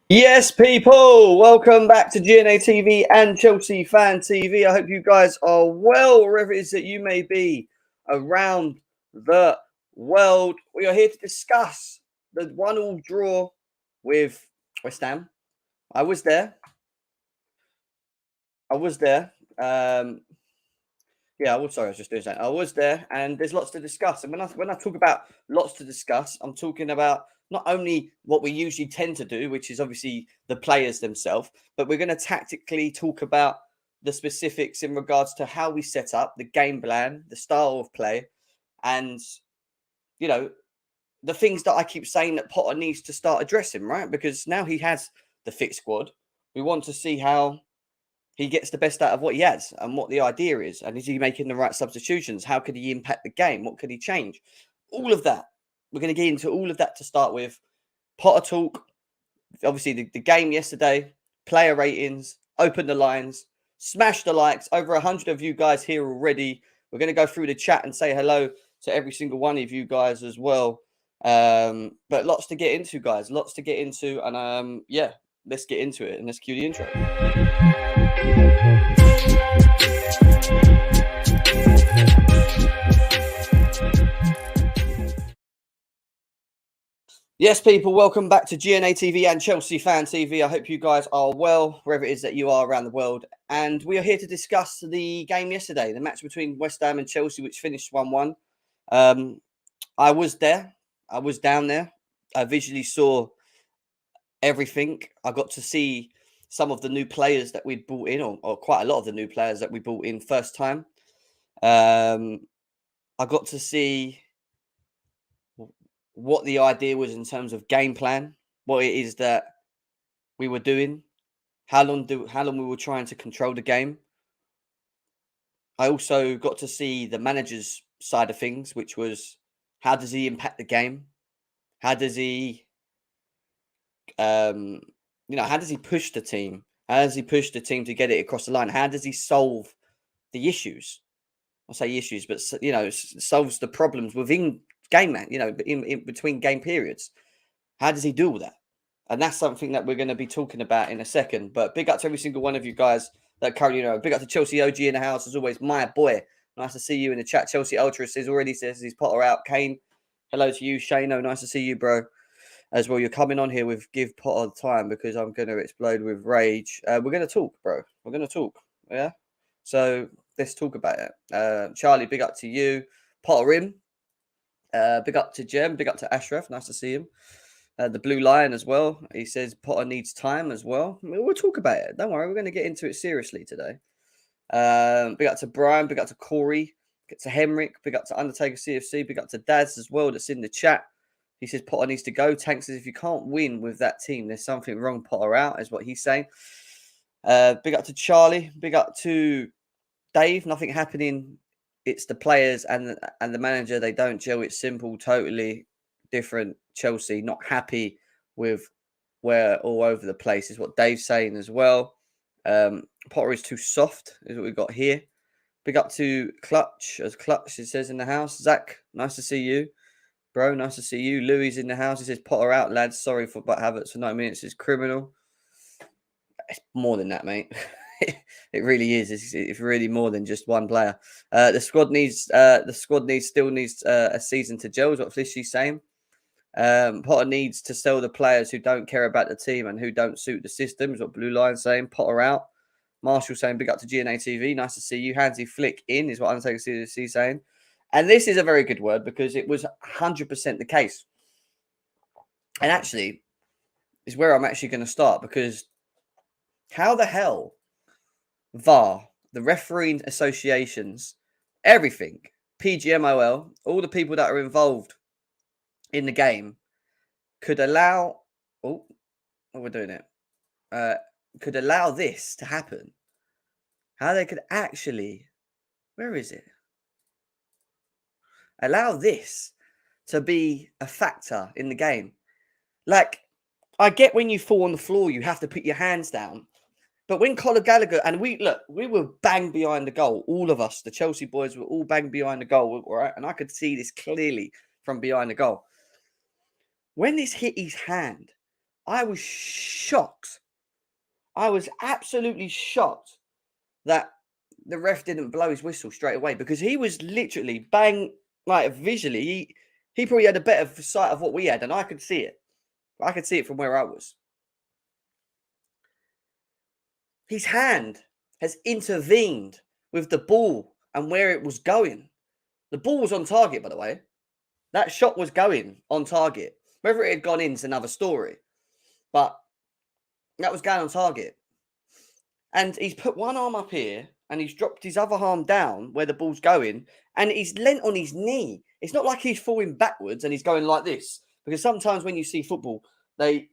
Yes, people, welcome back to GNA TV and Chelsea Fan TV. I hope you guys are well, wherever it is that you may be around the world. We are here to discuss the 1-1 draw with West Ham. I was there. Yeah, I was sorry, I was just doing that. I was there, and there's lots to discuss. And when I talk about lots to discuss, I'm talking about not only what we usually tend to do, which is obviously the players themselves, but we're going to tactically talk about the specifics in regards to how we set up the game plan, the style of play, and you know the things that I keep saying that Potter needs to start addressing, right? Because now he has the fit squad. We want to see how he gets the best out of what he has and what the idea is. And is he making the right substitutions? How could he impact the game? What could he change? All of that. We're going to get into all of that to start with. Potter talk. Obviously, the game yesterday, player ratings, open the lines, smash the likes. Over 100 of you guys here already. We're going to go through the chat and say hello to every single one of you guys as well. But lots to get into, guys. Lots to get into. And yeah, let's get into it. And let's cue the intro. Yes, people, welcome back to GNA TV and Chelsea Fan TV. I hope you guys are well, wherever it is that you are around the world. And we are here to discuss the game yesterday, the match between West Ham and Chelsea, which finished 1-1. I was there. I was down there. I visually saw everything. I got to see some of the new players that we'd brought in, or quite a lot of the new players that we brought in first time. I got to see what the idea was in terms of game plan, what it is that we were doing, how long we were trying to control the game. I also got to see the manager's side of things, which was how does he impact the game? How does he how does he push the team? How does he push the team to get it across the line? How does he solve the issues? I'll say issues, but solves the problems within game, in between game periods. How does he do all that? And that's something that we're going to be talking about in a second. But big up to every single one of you guys that currently know. Big up to Chelsea OG in the house, as always. My boy, nice to see you in the chat. Chelsea Ultra says he's Potter out. Kane, hello to you. Shano, nice to see you, bro. As well, you're coming on here with give Potter time because I'm going to explode with rage. We're going to talk, bro. We're going to talk. Yeah. So let's talk about it. Charlie, big up to you. Potter in. Big up to Jem. Big up to Ashraf. Nice to see him. The Blue Lion as well. He says Potter needs time as well. We'll talk about it. Don't worry. We're going to get into it seriously today. Big up to Brian. Big up to Corey. Big up to Henrik. Big up to Undertaker CFC. Big up to Daz as well that's in the chat. He says Potter needs to go. Tank says if you can't win with that team, there's something wrong. Potter out is what he's saying. Big up to Charlie. Big up to Dave. Nothing happening. It's the players and the manager. They don't gel. It's simple. Totally different. Chelsea not happy with where all over the place is what Dave's saying as well. Potter is too soft is what we got here. Big up to Clutch, as Clutch it says in the house. Zach, nice to see you. Bro, nice to see you. Louis in the house. He says, Potter out, lads. Sorry for but Havertz for 9 minutes is criminal. It's more than that, mate. It really is. It's really more than just one player. The squad still needs a season to gel, is what Flishy's saying. Potter needs to sell the players who don't care about the team and who don't suit the system, is what Blue Line's saying. Potter out. Marshall saying, big up to GNA TV. Nice to see you. Handsy Flick in, is what Undertaker CFC saying. And this is a very good word because it was 100% the case. And actually, is where I'm actually going to start because how the hell VAR, the refereeing associations, everything, PGMOL, all the people that are involved in the game could allow... Oh, we're doing it. Could allow this to happen. How they could actually... Where is it? Allow this to be a factor in the game. Like, I get when you fall on the floor, you have to put your hands down. But when Conor Gallagher, and we were bang behind the goal. All of us, the Chelsea boys, were all bang behind the goal, right? And I could see this clearly from behind the goal. When this hit his hand, I was shocked. I was absolutely shocked that the ref didn't blow his whistle straight away, because he was literally bang, like visually, he probably had a better sight of what we had, and I could see it. I could see it from where I was. His hand has intervened with the ball and where it was going. The ball was on target, by the way. That shot was going on target. Whether it had gone in is another story. But that was going on target. And he's put one arm up here and he's dropped his other arm down where the ball's going, and he's leant on his knee. It's not like he's falling backwards and he's going like this, because sometimes when you see football, they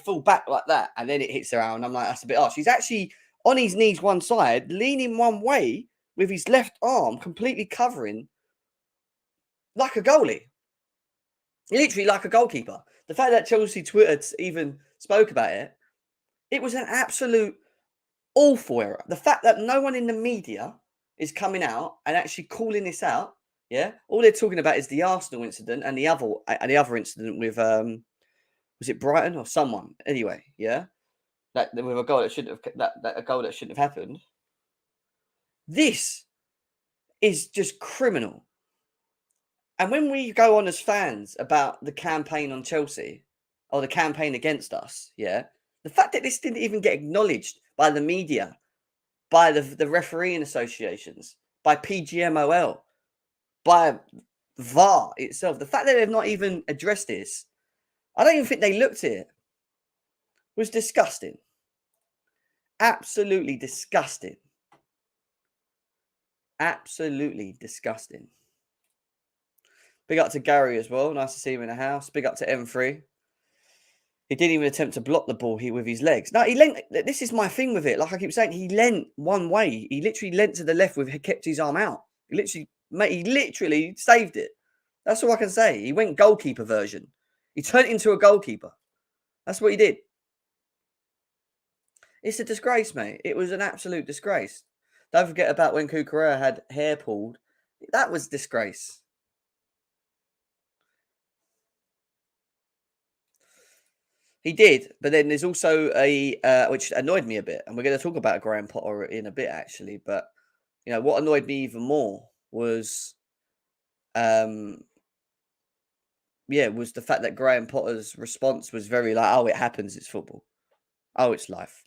fall back like that and then it hits their arm. And I'm like, that's a bit harsh. He's actually on his knees one side, leaning one way with his left arm completely covering, like a goalie. Literally like a goalkeeper. The fact that Chelsea Twitter even spoke about it, it was an absolute awful error. The fact that no one in the media is coming out and actually calling this out, yeah. All they're talking about is the Arsenal incident and the other incident with was it Brighton or someone? Anyway, yeah. That with a goal that shouldn't have a goal that shouldn't have happened. This is just criminal. And when we go on as fans about the campaign on Chelsea or the campaign against us, yeah, the fact that this didn't even get acknowledged by the media, by the refereeing associations, by PGMOL, by VAR itself, the fact that they've not even addressed this, I don't even think they looked at it, was disgusting. Absolutely disgusting. Absolutely disgusting. Big up to Gary as well. Nice to see him in the house. Big up to M3. He didn't even attempt to block the ball with his legs. No, he leant. This is my thing with it. Like I keep saying, he leant one way. He literally leant to the left he kept his arm out. He literally saved it. That's all I can say. He went goalkeeper version. He turned into a goalkeeper. That's what he did. It's a disgrace, mate. It was an absolute disgrace. Don't forget about when Cucurella had hair pulled. That was disgrace. He did, but then there's also which annoyed me a bit, and we're going to talk about Graham Potter in a bit, actually. But you know what annoyed me even more was, was the fact that Graham Potter's response was very like, "Oh, it happens. It's football. Oh, it's life.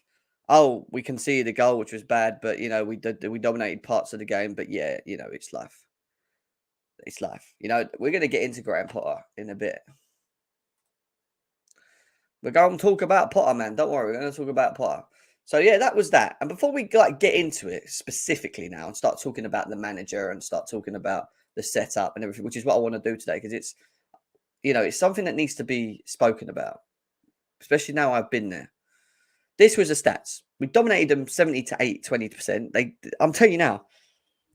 Oh, we conceded a goal, which was bad, but you know we dominated parts of the game. But yeah, you know it's life. It's life. You know we're going to get into Graham Potter in a bit." We're going to talk about Potter, man. Don't worry. We're going to talk about Potter. So, yeah, that was that. And before we get into it specifically now and start talking about the manager and start talking about the setup and everything, which is what I want to do today, because it's, you know, it's something that needs to be spoken about, especially now I've been there. This was the stats. We dominated them 70 to 20%. I'm telling you now,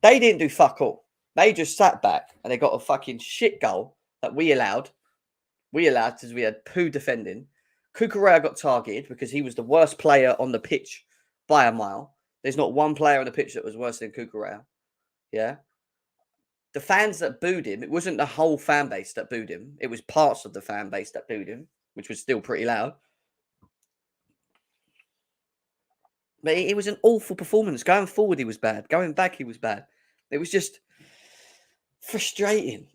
they didn't do fuck all. They just sat back and they got a fucking shit goal that we allowed. We allowed because we had poo defending. Cucurella got targeted because he was the worst player on the pitch by a mile. There's not one player on the pitch that was worse than Cucurella. Yeah. The fans that booed him, it wasn't the whole fan base that booed him. It was parts of the fan base that booed him, which was still pretty loud. But it was an awful performance. Going forward, he was bad. Going back, he was bad. It was just frustrating.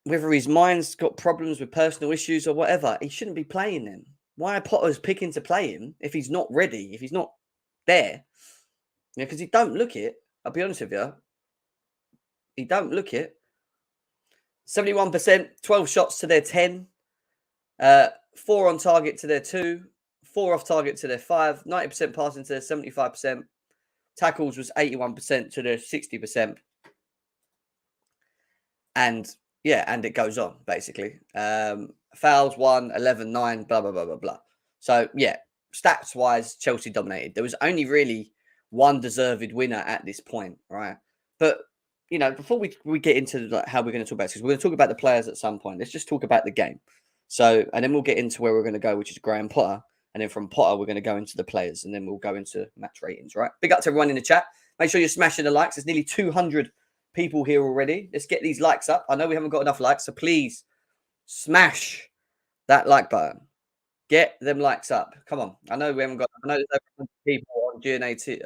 Whether his mind's got problems with personal issues or whatever, he shouldn't be playing them. Why are Potter's picking to play him if he's not ready, if he's not there? You know, because he don't look it. I'll be honest with you. He don't look it. 71%, 12 shots to their 10. 4 on target to their 2. 4 off target to their 5. 90% passing to their 75%. Tackles was 81% to their 60%. And yeah, and it goes on, basically. Fouls 1, 11, 9, blah, blah, blah, blah, blah. So, yeah, stats-wise, Chelsea dominated. There was only really one deserved winner at this point, right? But, you know, before we get into how we're going to talk about this, because we're going to talk about the players at some point, let's just talk about the game. So, and then we'll get into where we're going to go, which is Graham Potter. And then from Potter, we're going to go into the players, and then we'll go into match ratings, right? Big up to everyone in the chat. Make sure you're smashing the likes. There's nearly 200 people here already. Let's get these likes up. I know we haven't got enough likes, so please smash that like button. Get them likes up. Come on. I know we haven't got. I know there's over 100 people on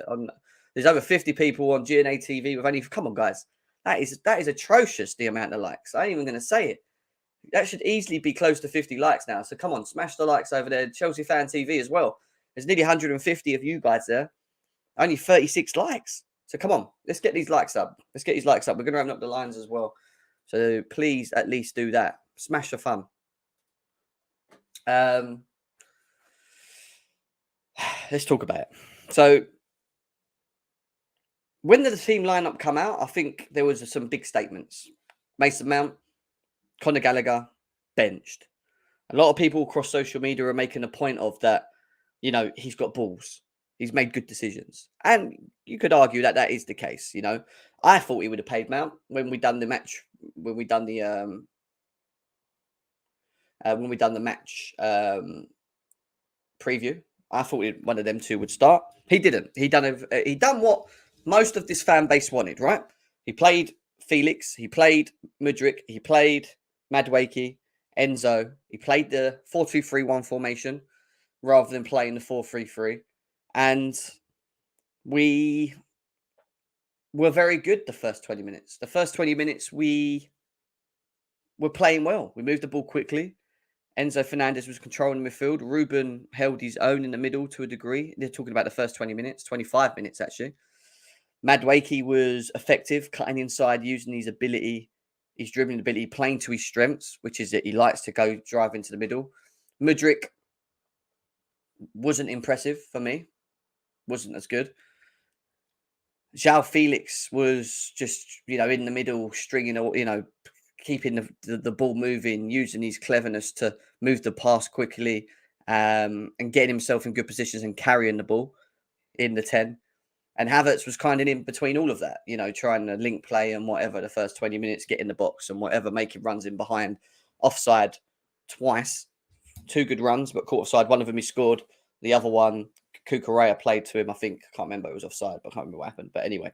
on. There's over 50 people on GNA TV with only. Come on, guys. That is atrocious. The amount of likes. I ain't even going to say it. That should easily be close to 50 likes now. So come on, smash the likes over there. Chelsea Fan TV as well. There's nearly 150 of you guys there. Only 36 likes. So come on, let's get these likes up. Let's get these likes up. We're going to open up the lines as well. So please at least do that. Smash the fun. Let's talk about it. So when did the team lineup come out? I think there was some big statements. Mason Mount, Conor Gallagher, benched. A lot of people across social media are making a point of that, you know, he's got balls. He's made good decisions. And you could argue that that is the case, you know. I thought he would have paid Mount when we done the match, when we done the preview. I thought one of them two would start. He didn't. He done what most of this fan base wanted, right? He played Felix, he played Mudryk, he played Madueke, Enzo. He played the 4-2-3-1 formation rather than playing the 4-3-3. And we were very good the first 20 minutes. The first 20 minutes, we were playing well. We moved the ball quickly. Enzo Fernandez was controlling the midfield. Ruben held his own in the middle to a degree. They're talking about the first 20 minutes, 25 minutes actually. Madueke was effective, cutting inside, using his ability, his dribbling ability, playing to his strengths, which is that he likes to go drive into the middle. Mudryk wasn't impressive for me. Wasn't as good. João Felix was just, you know, in the middle, stringing, you know, keeping the ball moving, using his cleverness to move the pass quickly, and getting himself in good positions and carrying the ball in the 10. And Havertz was kind of in between all of that, you know, trying to link play and whatever the first 20 minutes, get in the box and whatever, making runs in behind, offside twice. 2 good runs, but caught offside. One of them he scored. The other one, Cucurella played to him. I think, I can't remember, it was offside, but I can't remember what happened. But anyway,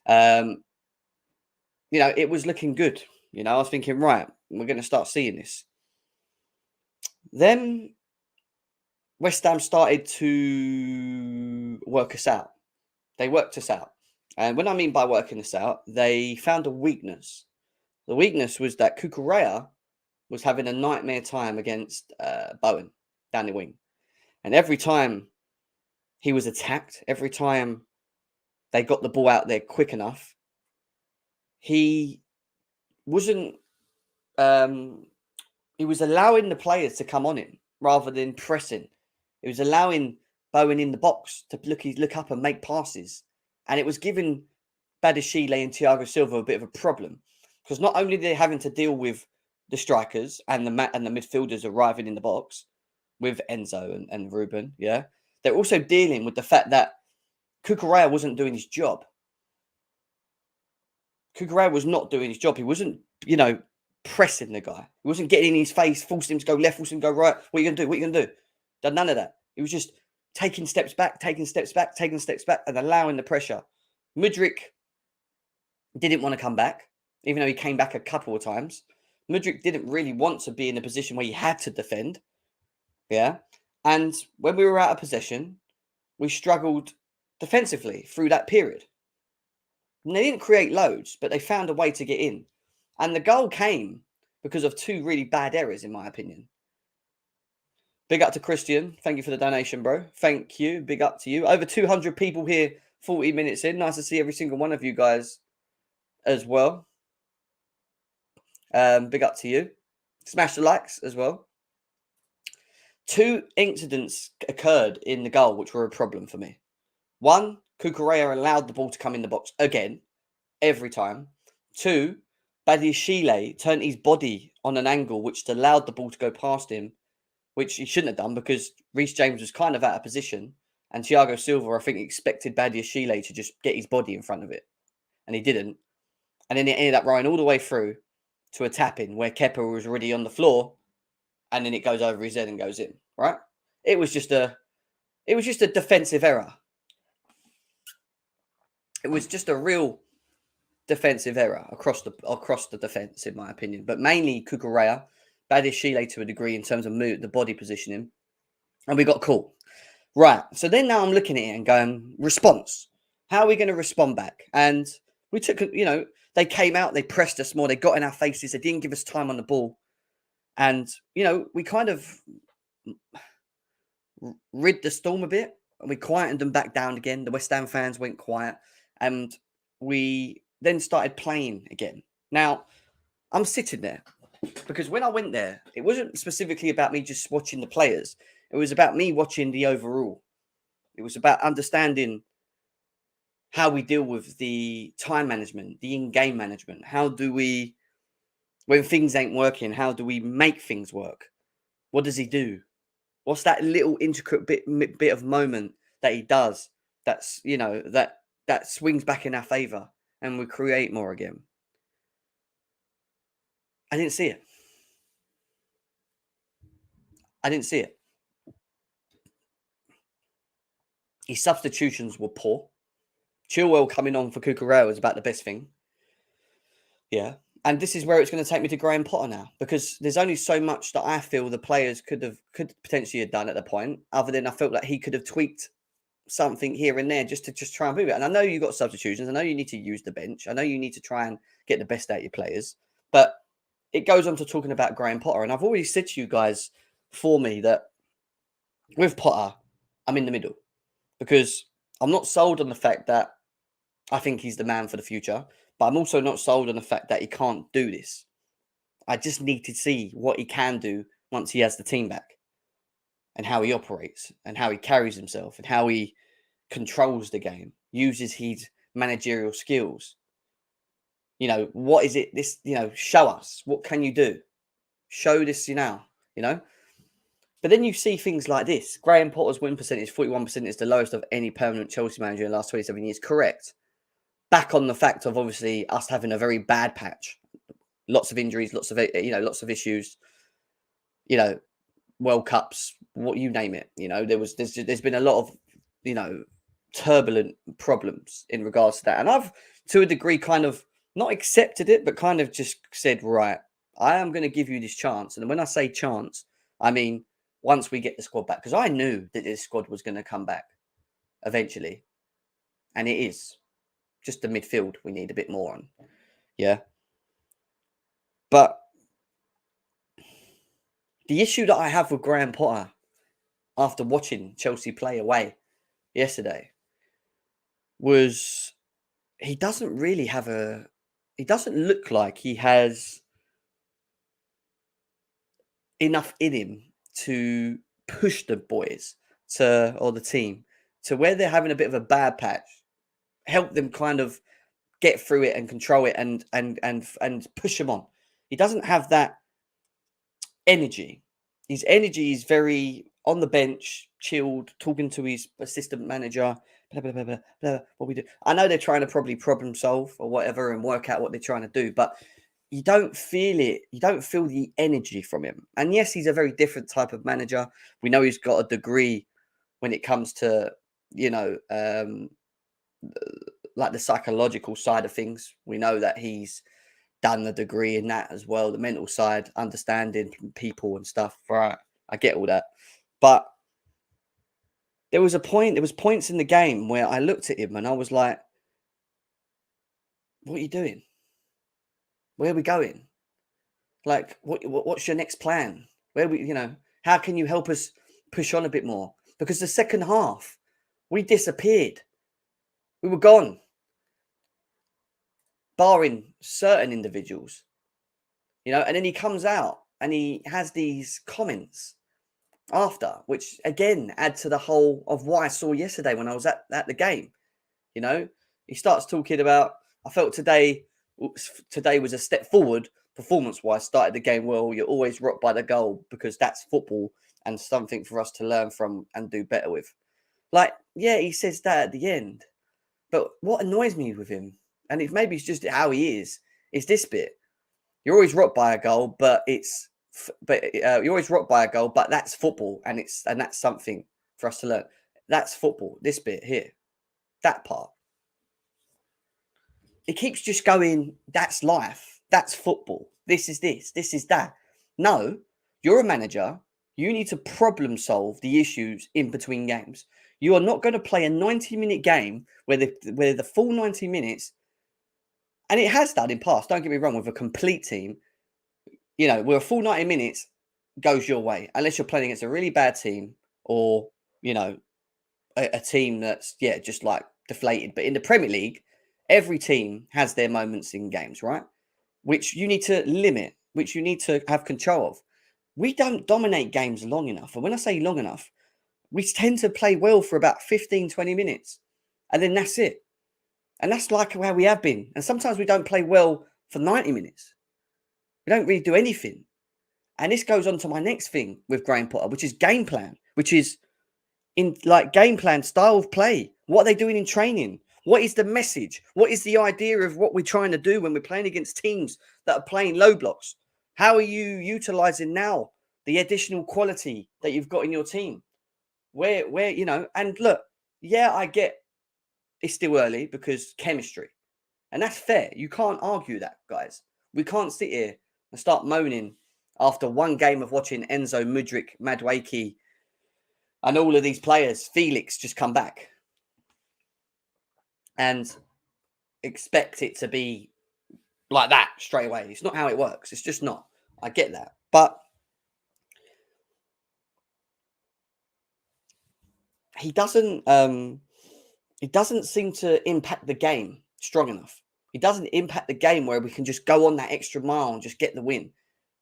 you know, it was looking good. You know, I was thinking, right, we're going to start seeing this. Then West Ham started to work us out. They worked us out. And when I mean by working us out, they found a weakness. The weakness was that Cucurella was having a nightmare time against Bowen down the wing. And every time he was attacked, every time they got the ball out there quick enough, he wasn't, he was allowing the players to come on him rather than pressing. It was allowing Bowen in the box to look up and make passes. And it was giving Badiashile and Thiago Silva a bit of a problem. Because not only are they having to deal with the strikers and the midfielders arriving in the box with Enzo and Ruben, yeah, they're also dealing with the fact that Cucurella wasn't doing his job. Cucurella was not doing his job. He wasn't, you know, pressing the guy. He wasn't getting in his face, forcing him to go left, forcing him to go right. What are you going to do? What are you going to do? Done none of that. He was just taking steps back, and allowing the pressure. Mudryk didn't want to come back, even though he came back a couple of times. Mudryk didn't really want to be in a position where he had to defend. Yeah. And when we were out of possession, we struggled defensively through that period. And they didn't create loads, but they found a way to get in. And the goal came because of 2 really bad errors, in my opinion. Big up to Christian. Thank you for the donation, bro. Thank you. Big up to you. Over 200 people here, 40 minutes in. Nice to see every single one of you guys as well. Big up to you. Smash the likes as well. 2 incidents occurred in the goal, which were a problem for me. 1, Cucurella allowed the ball to come in the box again, every time. 2, Badiashile turned his body on an angle which allowed the ball to go past him, which he shouldn't have done because Reece James was kind of out of position. And Thiago Silva, I think, expected Badiashile to just get his body in front of it. And he didn't. And then it ended up running all the way through to a tap-in where Kepa was already on the floor. And then it goes over his head and goes in, right? It was just a defensive error. It was just a real defensive error across the defense, in my opinion. But mainly Cucurella, Badiashile to a degree in terms of the body positioning. and we got caught. Right. So then now I'm looking at it and going, response. How are we going to respond back? And we took, they came out, they pressed us more, they got in our faces, they didn't give us time on the ball. And, we kind of rid the storm a bit and we quietened them back down again. The West Ham fans went quiet and we then started playing again. Now, I'm sitting there because when I went there, it wasn't specifically about me just watching the players. It was about me watching the overall. It was about understanding how we deal with the time management, the in-game management. How do we, when things ain't working, how do we make things work? What does he do? What's that little intricate bit of moment that he does that's, that swings back in our favour and we create more again? I didn't see it. I didn't see it. His substitutions were poor. Chilwell coming on for Cucurella was about the best thing. Yeah. And this is where it's going to take me to Graham Potter now, because there's only so much that I feel the players could potentially have done at the point, other than I felt that he could have tweaked something here and there just to try and move it. And I know you got substitutions. I know you need to use the bench. I know you need to try and get the best out of your players. But it goes on to talking about Graham Potter. And I've already said to you guys for me that with Potter, I'm in the middle, because I'm not sold on the fact that I think he's the man for the future, but I'm also not sold on the fact that he can't do this. I just need to see what he can do once he has the team back, and how he operates and how he carries himself and how he controls the game, uses his managerial skills. What is it? This, show us. What can you do? Show this now, But then you see things like this. Graham Potter's win percentage, 41%, is the lowest of any permanent Chelsea manager in the last 27 years. Correct. Back on the fact of obviously us having a very bad patch. Lots of injuries, lots of issues, World Cups, what you name it. There's been a lot of, turbulent problems in regards to that. And I've, to a degree, kind of not accepted it, but kind of just said, right, I am going to give you this chance. And when I say chance, I mean, once we get the squad back, because I knew that this squad was going to come back eventually. And it is just the midfield we need a bit more on. Yeah. But the issue that I have with Graham Potter after watching Chelsea play away yesterday was he doesn't look like he has enough in him to push the boys or the team to where they're having a bit of a bad patch, help them kind of get through it and control it and push them on. He doesn't have that energy. His energy is very on the bench, chilled, talking to his assistant manager, blah, blah, blah, blah, blah, what we do. I know they're trying to probably problem solve or whatever and work out what they're trying to do, but you don't feel it. You don't feel the energy from him. And yes, he's a very different type of manager. We know he's got a degree when it comes to, like the psychological side of things. We know that he's done the degree in that as well, the mental side, understanding people and stuff. Right, I get all that. But there was points in the game where I looked at him and I was like, what are you doing? Where are we going? Like, what's your next plan? How can you help us push on a bit more? Because the second half, we disappeared. We were gone. Barring certain individuals, and then he comes out and he has these comments after, which again add to the whole of what I saw yesterday when I was at the game. He starts talking about, I felt today was a step forward performance-wise, started the game well. You're always rocked by the goal because that's football and something for us to learn from and do better with. Like, yeah, he says that at the end. But what annoys me with him, and maybe it's just how he is this bit. You're always rocked by a goal, but you're always rocked by a goal, but that's football, and that's something for us to learn. That's football. This bit here, that part. It keeps just going. That's life. That's football. This is this. This is that. No, you're a manager. You need to problem solve the issues in between games. You are not going to play a 90-minute game where the full 90 minutes, and it has done in past, don't get me wrong, with a complete team, where a full 90 minutes goes your way, unless you're playing against a really bad team or, a team that's, just like deflated. But in the Premier League, every team has their moments in games, right? Which you need to limit, which you need to have control of. We don't dominate games long enough. And when I say long enough, we tend to play well for about 15, 20 minutes. And then that's it. And that's like where we have been. And sometimes we don't play well for 90 minutes. We don't really do anything. And this goes on to my next thing with Graham Potter, which is game plan, which is in like game plan, style of play. What are they doing in training? What is the message? What is the idea of what we're trying to do when we're playing against teams that are playing low blocks? How are you utilizing now the additional quality that you've got in your team? Where, and look, I get it's still early because chemistry. And that's fair. You can't argue that, guys. We can't sit here and start moaning after one game of watching Enzo, Mudryk, Madueke, and all of these players, Felix, just come back and expect it to be like that straight away. It's not how it works. It's just not. I get that. But he doesn't seem to impact the game strong enough. He doesn't impact the game where we can just go on that extra mile and just get the win.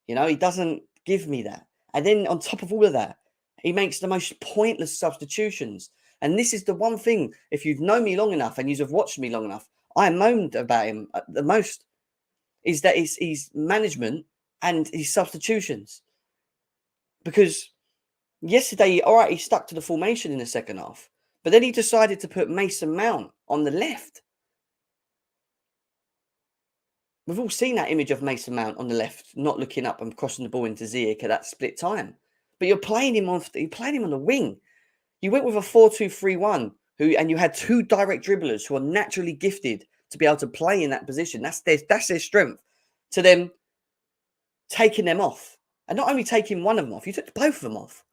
He doesn't give me that. And then on top of all of that, he makes the most pointless substitutions. And this is the one thing, if you've known me long enough and you've watched me long enough, I moaned about him the most, is that his management and his substitutions. Because yesterday, all right, he stuck to the formation in the second half, but then he decided to put Mason Mount on the left. We've all seen that image of Mason Mount on the left, not looking up and crossing the ball into Ziyech at that split time. But you're playing him on the wing. You went with a 4-2-3-1, and you had two direct dribblers who are naturally gifted to be able to play in that position. That's their strength. To them taking them off, and not only taking one of them off, you took both of them off.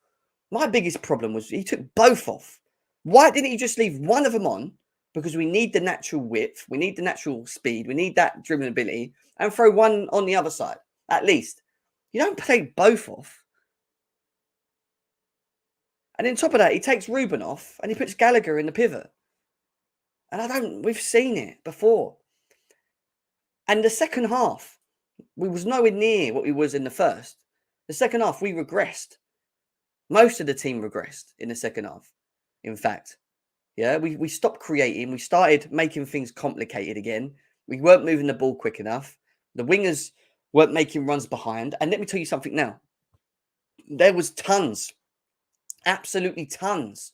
My biggest problem was he took both off. Why didn't he just leave one of them on? Because we need the natural width, we need the natural speed, we need that dribbling ability, and throw one on the other side, at least. You don't take both off. And on top of that, he takes Ruben off and he puts Gallagher in the pivot. And we've seen it before. And the second half, we was nowhere near what we was in the first. The second half, we regressed. Most of the team regressed in the second half, in fact. Yeah, we stopped creating. We started making things complicated again. We weren't moving the ball quick enough. The wingers weren't making runs behind. And let me tell you something now. There was tons, absolutely tons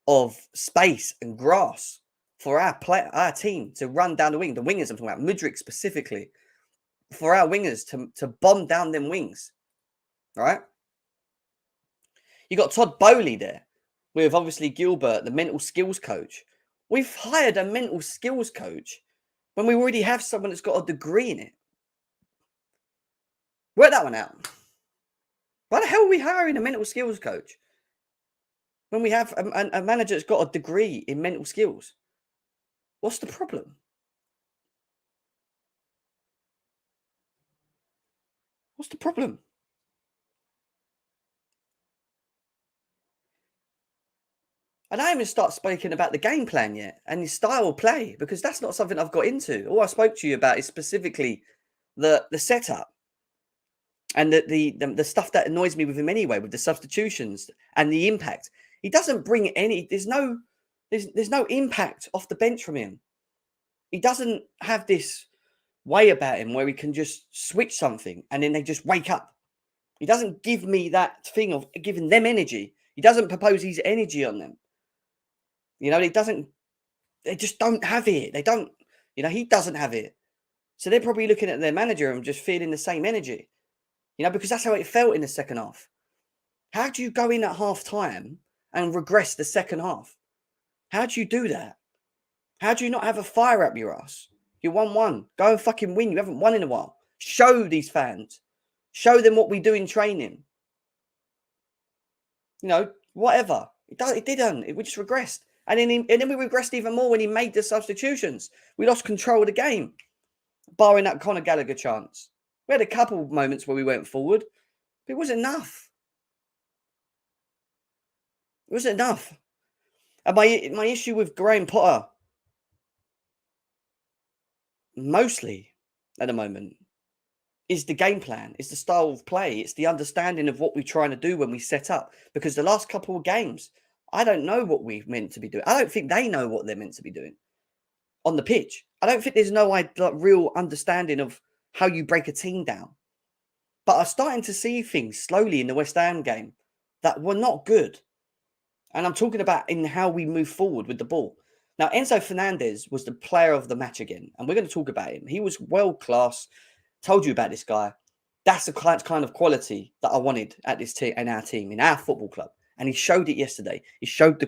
of space and grass for our team to run down the wing. The wingers, I'm talking about Mudryk specifically, for our wingers to bomb down them wings. All right? You got Todd Bowley there with obviously Gilbert, the mental skills coach. We've hired a mental skills coach when we already have someone that's got a degree in it. Work that one out. Why the hell are we hiring a mental skills coach when we have a manager that's got a degree in mental skills? What's the problem? What's the problem? And I haven't started speaking about the game plan yet and the style of play, because that's not something I've got into. All I spoke to you about is specifically the setup and the stuff that annoys me with him anyway, with the substitutions and the impact. He doesn't bring any. There's no impact off the bench from him. He doesn't have this way about him where he can just switch something and then they just wake up. He doesn't give me that thing of giving them energy. He doesn't propose his energy on them. They just don't have it. They don't, he doesn't have it. So they're probably looking at their manager and just feeling the same energy, because that's how it felt in the second half. How do you go in at half time and regress the second half? How do you do that? How do you not have a fire up your ass? You're 1-1. Go and fucking win. You haven't won in a while. Show these fans. Show them what we do in training. Whatever. It didn't. We just regressed. And then we regressed even more when he made the substitutions. We lost control of the game, barring that Conor Gallagher chance. We had a couple of moments where we went forward, but it wasn't enough. It wasn't enough. And my issue with Graham Potter, mostly at the moment, is the game plan, is the style of play, it's the understanding of what we're trying to do when we set up. Because the last couple of games, I don't know what we're meant to be doing. I don't think they know what they're meant to be doing on the pitch. I don't think there's no real understanding of how you break a team down. But I'm starting to see things slowly in the West Ham game that were not good. And I'm talking about in how we move forward with the ball. Now, Enzo Fernandez was the player of the match again. And we're going to talk about him. He was world class. Told you about this guy. That's the kind of quality that I wanted at this team, in our team, in our football club. And he showed it yesterday. He showed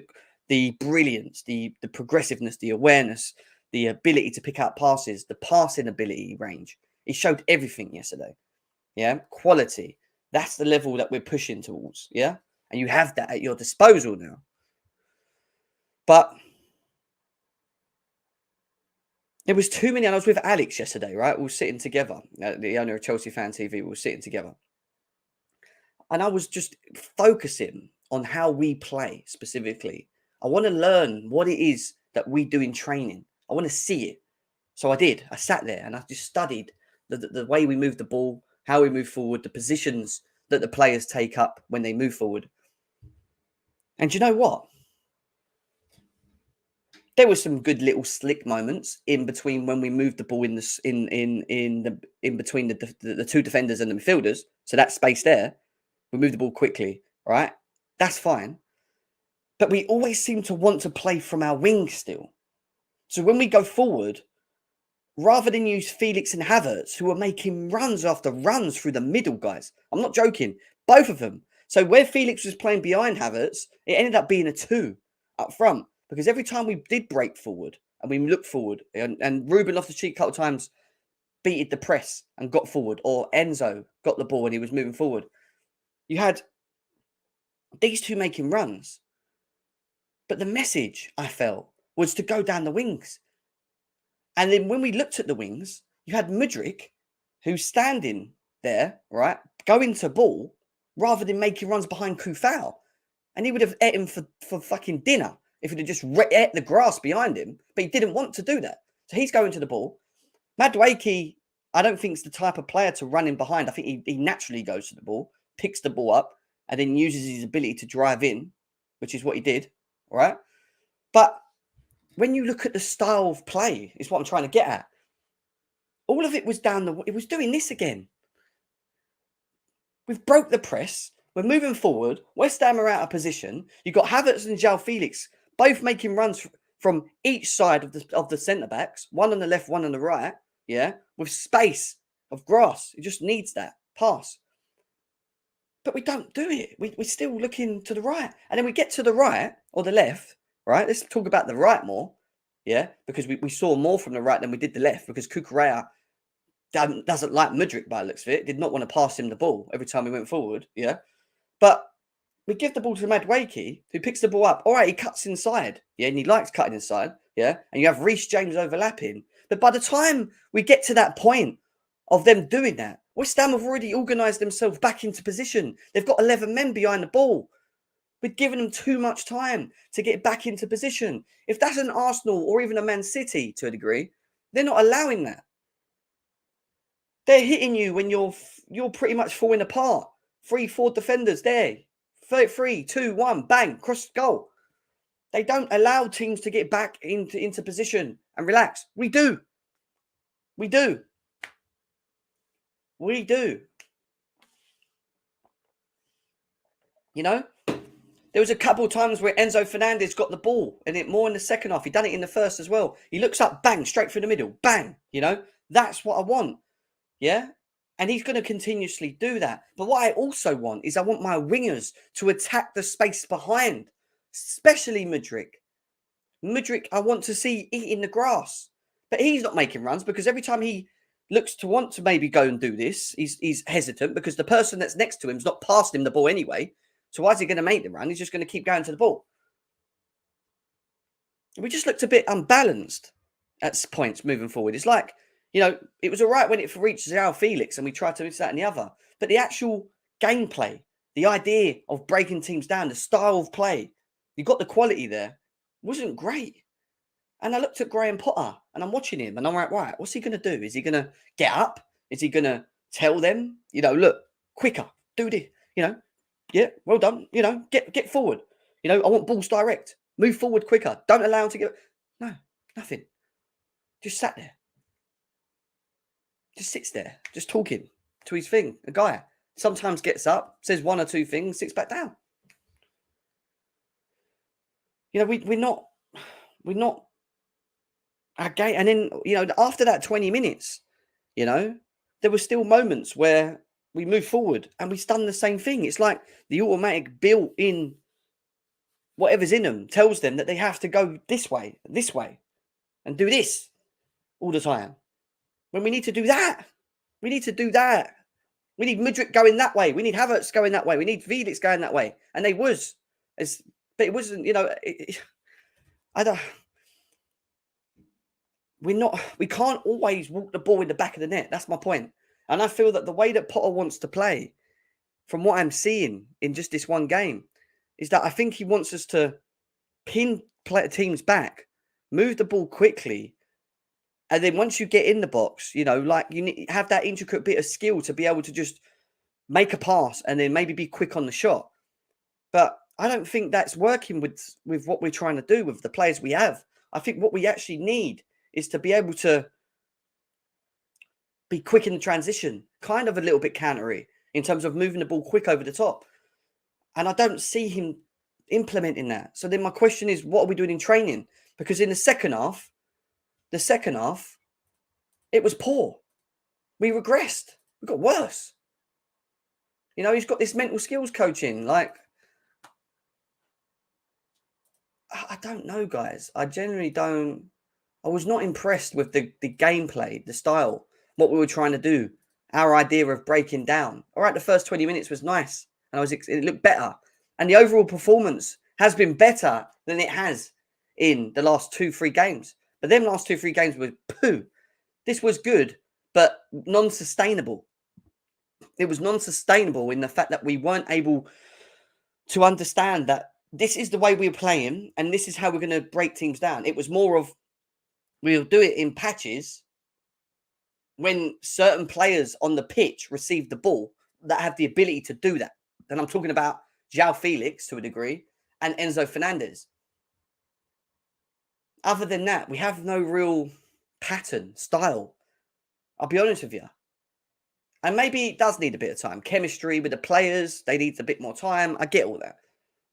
the brilliance, the progressiveness, the awareness, the ability to pick out passes, the passing ability range. He showed everything yesterday. Yeah, quality. That's the level that we're pushing towards. Yeah, and you have that at your disposal now. But there was too many. And I was with Alex yesterday, right? We were sitting together. The owner of Chelsea Fan TV. We were sitting together. And I was just focusing on how we play specifically. I want to learn what it is that we do in training. I want to see it. So I did. I sat there and I just studied the way we move the ball, how we move forward, the positions that the players take up when they move forward. And you know what? There were some good little slick moments in between when we moved the ball in between the two defenders and the midfielders. So that space there, we moved the ball quickly, right? That's fine. But we always seem to want to play from our wings still. So when we go forward, rather than use Felix and Havertz, who are making runs after runs through the middle, guys. I'm not joking. Both of them. So where Felix was playing behind Havertz, it ended up being a 2 up front. Because every time we did break forward and we looked forward, and Ruben Loftus-Cheek a couple of times beated the press and got forward, or Enzo got the ball and he was moving forward, you had these two making runs. But the message, I felt, was to go down the wings. And then when we looked at the wings, you had Mudryk, who's standing there, right, going to ball, rather than making runs behind Kufal. And he would have ate him for fucking dinner if he'd have just ate the grass behind him. But he didn't want to do that. So he's going to the ball. Madueke, I don't think is the type of player to run in behind. I think he naturally goes to the ball, picks the ball up, and then uses his ability to drive in, which is what he did, right? But when you look at the style of play, is what I'm trying to get at. All of it was it was doing this again. We've broke the press. We're moving forward. West Ham are out of position. You've got Havertz and João Felix both making runs from each side of the centre backs, one on the left, one on the right. Yeah, with space of grass. It just needs that pass. But we don't do it. We're still looking to the right, and then we get to the right or the left. Right, let's talk about the right more. Yeah, because we saw more from the right than we did the left, because Cucurella doesn't like Mudryk by the looks of it. Did not want to pass him the ball every time he went forward. Yeah, but we give the ball to Madueke, who picks the ball up. All right, he cuts inside. Yeah, and he likes cutting inside. Yeah, and you have Reece James overlapping. But by the time we get to that point of them doing that, West Ham have already organised themselves back into position. They've got 11 men behind the ball. We've given them too much time to get back into position. If that's an Arsenal or even a Man City to a degree, they're not allowing that. They're hitting you when you're pretty much falling apart. 3-4 defenders there. 3, 2, 1, bang, cross goal. They don't allow teams to get back into position and relax. We do. We do. We do. You know? There was a couple of times where Enzo Fernandez got the ball, and it more in the second half. He done it in the first as well. He looks up, bang, straight through the middle, bang. You know, that's what I want. Yeah, and he's going to continuously do that. But what I also want is I want my wingers to attack the space behind, especially Mudryk. Mudryk, I want to see eating the grass, but he's not making runs because every time he looks to want to maybe go and do this, he's hesitant because the person that's next to him's not passing him the ball anyway. So why is he going to make the run? He's just going to keep going to the ball. We just looked a bit unbalanced at points moving forward. It's like, it was all right when it reached João Felix and we tried to this, that and the other. But the actual gameplay, the idea of breaking teams down, the style of play, you got the quality there, wasn't great. And I looked at Graham Potter and I'm watching him and I'm like, right, what's he going to do? Is he going to get up? Is he going to tell them, look, quicker, do this, yeah, well done, get forward. I want balls direct. Move forward quicker. Don't allow him to get... No, nothing. Just sat there. Just sits there, just talking to his thing. A guy sometimes gets up, says one or two things, sits back down. We're not again. And then, after that 20 minutes, there were still moments where we moved forward and we've done the same thing. It's like the automatic built-in whatever's in them tells them that they have to go this way, and do this all the time. When we need to do that. We need to do that. We need Mudryk going that way. We need Havertz going that way. We need Felix going that way. And they was. But it wasn't, I don't... We can't always walk the ball in the back of the net. That's my point. And I feel that the way that Potter wants to play, from what I'm seeing in just this one game, is that I think he wants us to pin teams back, move the ball quickly, and then once you get in the box, you need have that intricate bit of skill to be able to just make a pass and then maybe be quick on the shot. But I don't think that's working with what we're trying to do with the players we have. I think what we actually need is to be able to be quick in the transition, kind of a little bit countery in terms of moving the ball quick over the top. And I don't see him implementing that. So then my question is, what are we doing in training? Because in the second half, it was poor. We regressed. We got worse. He's got this mental skills coaching. Like, I don't know, guys. I generally don't. I was not impressed with the gameplay, the style, what we were trying to do, our idea of breaking down. All right, the first 20 minutes was nice, and it looked better. And the overall performance has been better than it has in the last 2-3 games. But them last 2-3 games were poo. This was good, but non-sustainable. It was non-sustainable in the fact that we weren't able to understand that this is the way we're playing and this is how we're going to break teams down. It was more of, we'll do it in patches when certain players on the pitch receive the ball that have the ability to do that. And I'm talking about João Felix to a degree and Enzo Fernandez. Other than that, we have no real pattern, style. I'll be honest with you. And maybe it does need a bit of time. Chemistry with the players, they need a bit more time. I get all that.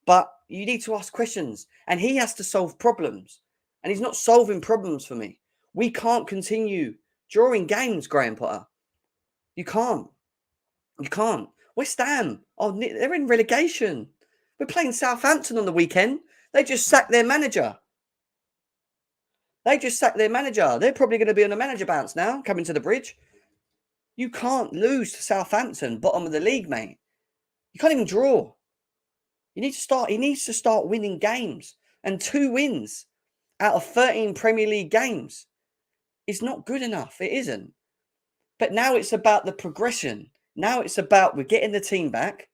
But you need to ask questions. And he has to solve problems. And he's not solving problems for me. We can't continue drawing games, Graham Potter. You can't. You can't. West Ham, they're in relegation. We're playing Southampton on the weekend. They just sacked their manager. They're probably going to be on a manager bounce now, coming to the bridge. You can't lose to Southampton, bottom of the league, mate. You can't even draw. He needs to start winning games. And 2 wins out of 13 Premier League games is not good enough. It isn't. But now it's about the progression. Now it's about we're getting the team back.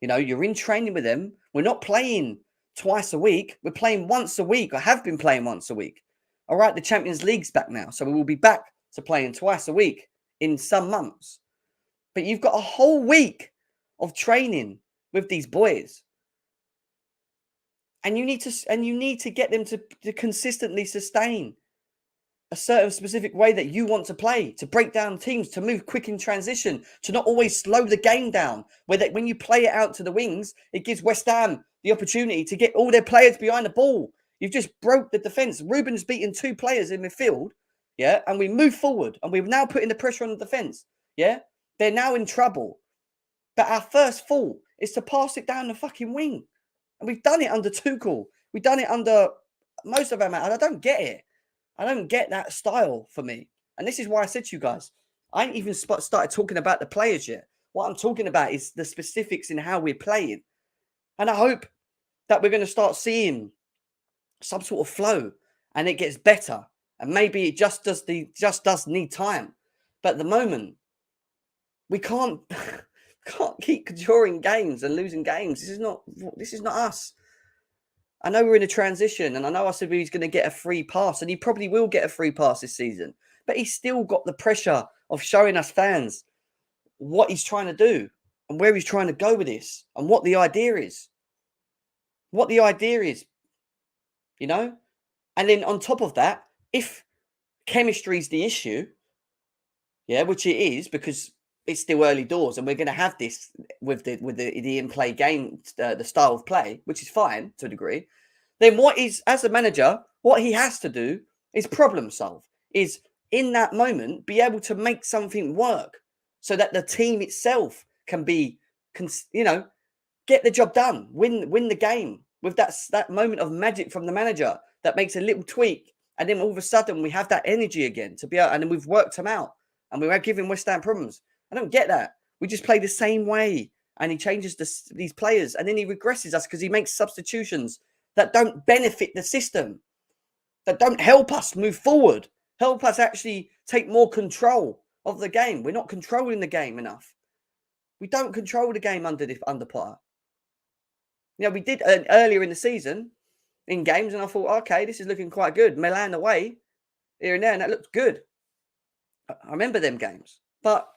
You're in training with them. We're not playing twice a week. We're playing once a week. I have been playing once a week. All right, the Champions League's back now. So we will be back to playing twice a week in some months. But you've got a whole week of training with these boys. And you need to get them to consistently sustain a certain specific way that you want to play, to break down teams, to move quick in transition, to not always slow the game down. When you play it out to the wings, it gives West Ham the opportunity to get all their players behind the ball. You've just broke the defence. Ruben's beaten 2 players in midfield, yeah, and we move forward, and we've now put in the pressure on the defence, yeah. They're now in trouble. But our first fault is to pass it down the fucking wing. And we've done it under Tuchel. We've done it under most of our man. And I don't get it. I don't get that style for me. And this is why I said to you guys, I ain't even started talking about the players yet. What I'm talking about is the specifics in how we're playing. And I hope that we're going to start seeing some sort of flow and it gets better. And maybe it just does need time. But at the moment, we can't can't keep drawing games and losing games. This is not us. I know we're in a transition, and I know I said he's going to get a free pass, and he probably will get a free pass this season. But he's still got the pressure of showing us fans what he's trying to do and where he's trying to go with this and what the idea is. What the idea is, you know? And then on top of that, if chemistry is the issue, yeah, which it is because it's still early doors and we're going to have this with the in-play game, the style of play, which is fine to a degree, then as a manager, what he has to do is problem solve, is in that moment be able to make something work so that the team itself can be, get the job done, win the game with that moment of magic from the manager that makes a little tweak. And then all of a sudden we have that energy again to be able, and then we've worked them out and we were giving West Ham problems. I don't get that. We just play the same way and he changes these players and then he regresses us because he makes substitutions that don't benefit the system, that don't help us move forward, help us actually take more control of the game. We're not controlling the game enough. We don't control the game under Potter. We did earlier in the season in games and I thought, okay, this is looking quite good. Milan away here and there, and that looked good. I remember them games, but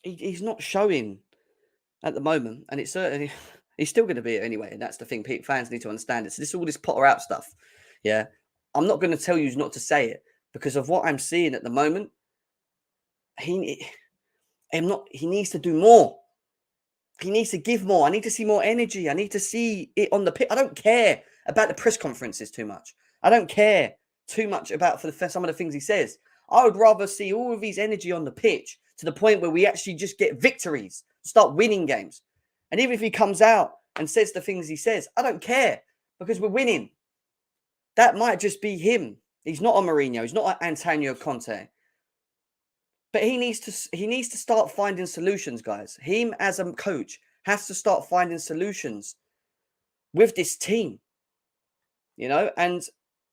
he's not showing at the moment, and it's certainly he's still going to be it anyway. And that's the thing, fans need to understand it. So this all this Potter out stuff. Yeah, I'm not going to tell you not to say it because of what I'm seeing at the moment. He needs to do more. He needs to give more. I need to see more energy. I need to see it on the pitch. I don't care about the press conferences too much. I don't care too much about some of the things he says. I would rather see all of his energy on the pitch to the point where we actually just get victories, start winning games. And even if he comes out and says the things he says, I don't care because we're winning. That might just be him. He's not a Mourinho. He's not an Antonio Conte. But he needs to start finding solutions, guys. Him as a coach has to start finding solutions with this team, and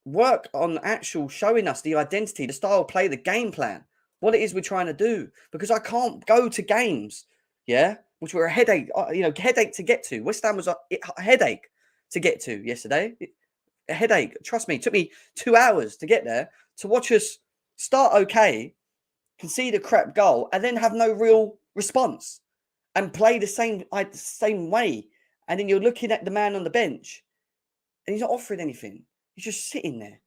work on actual showing us the identity, the style of play, the game plan, what it is we're trying to do. Because I can't go to games, which were a headache, headache to get to. West Ham was a headache to get to yesterday. A headache. Trust me, it took me 2 hours to get there to watch us start okay, concede a crap goal, and then have no real response and play the same way. And then you're looking at the man on the bench and he's not offering anything. He's just sitting there,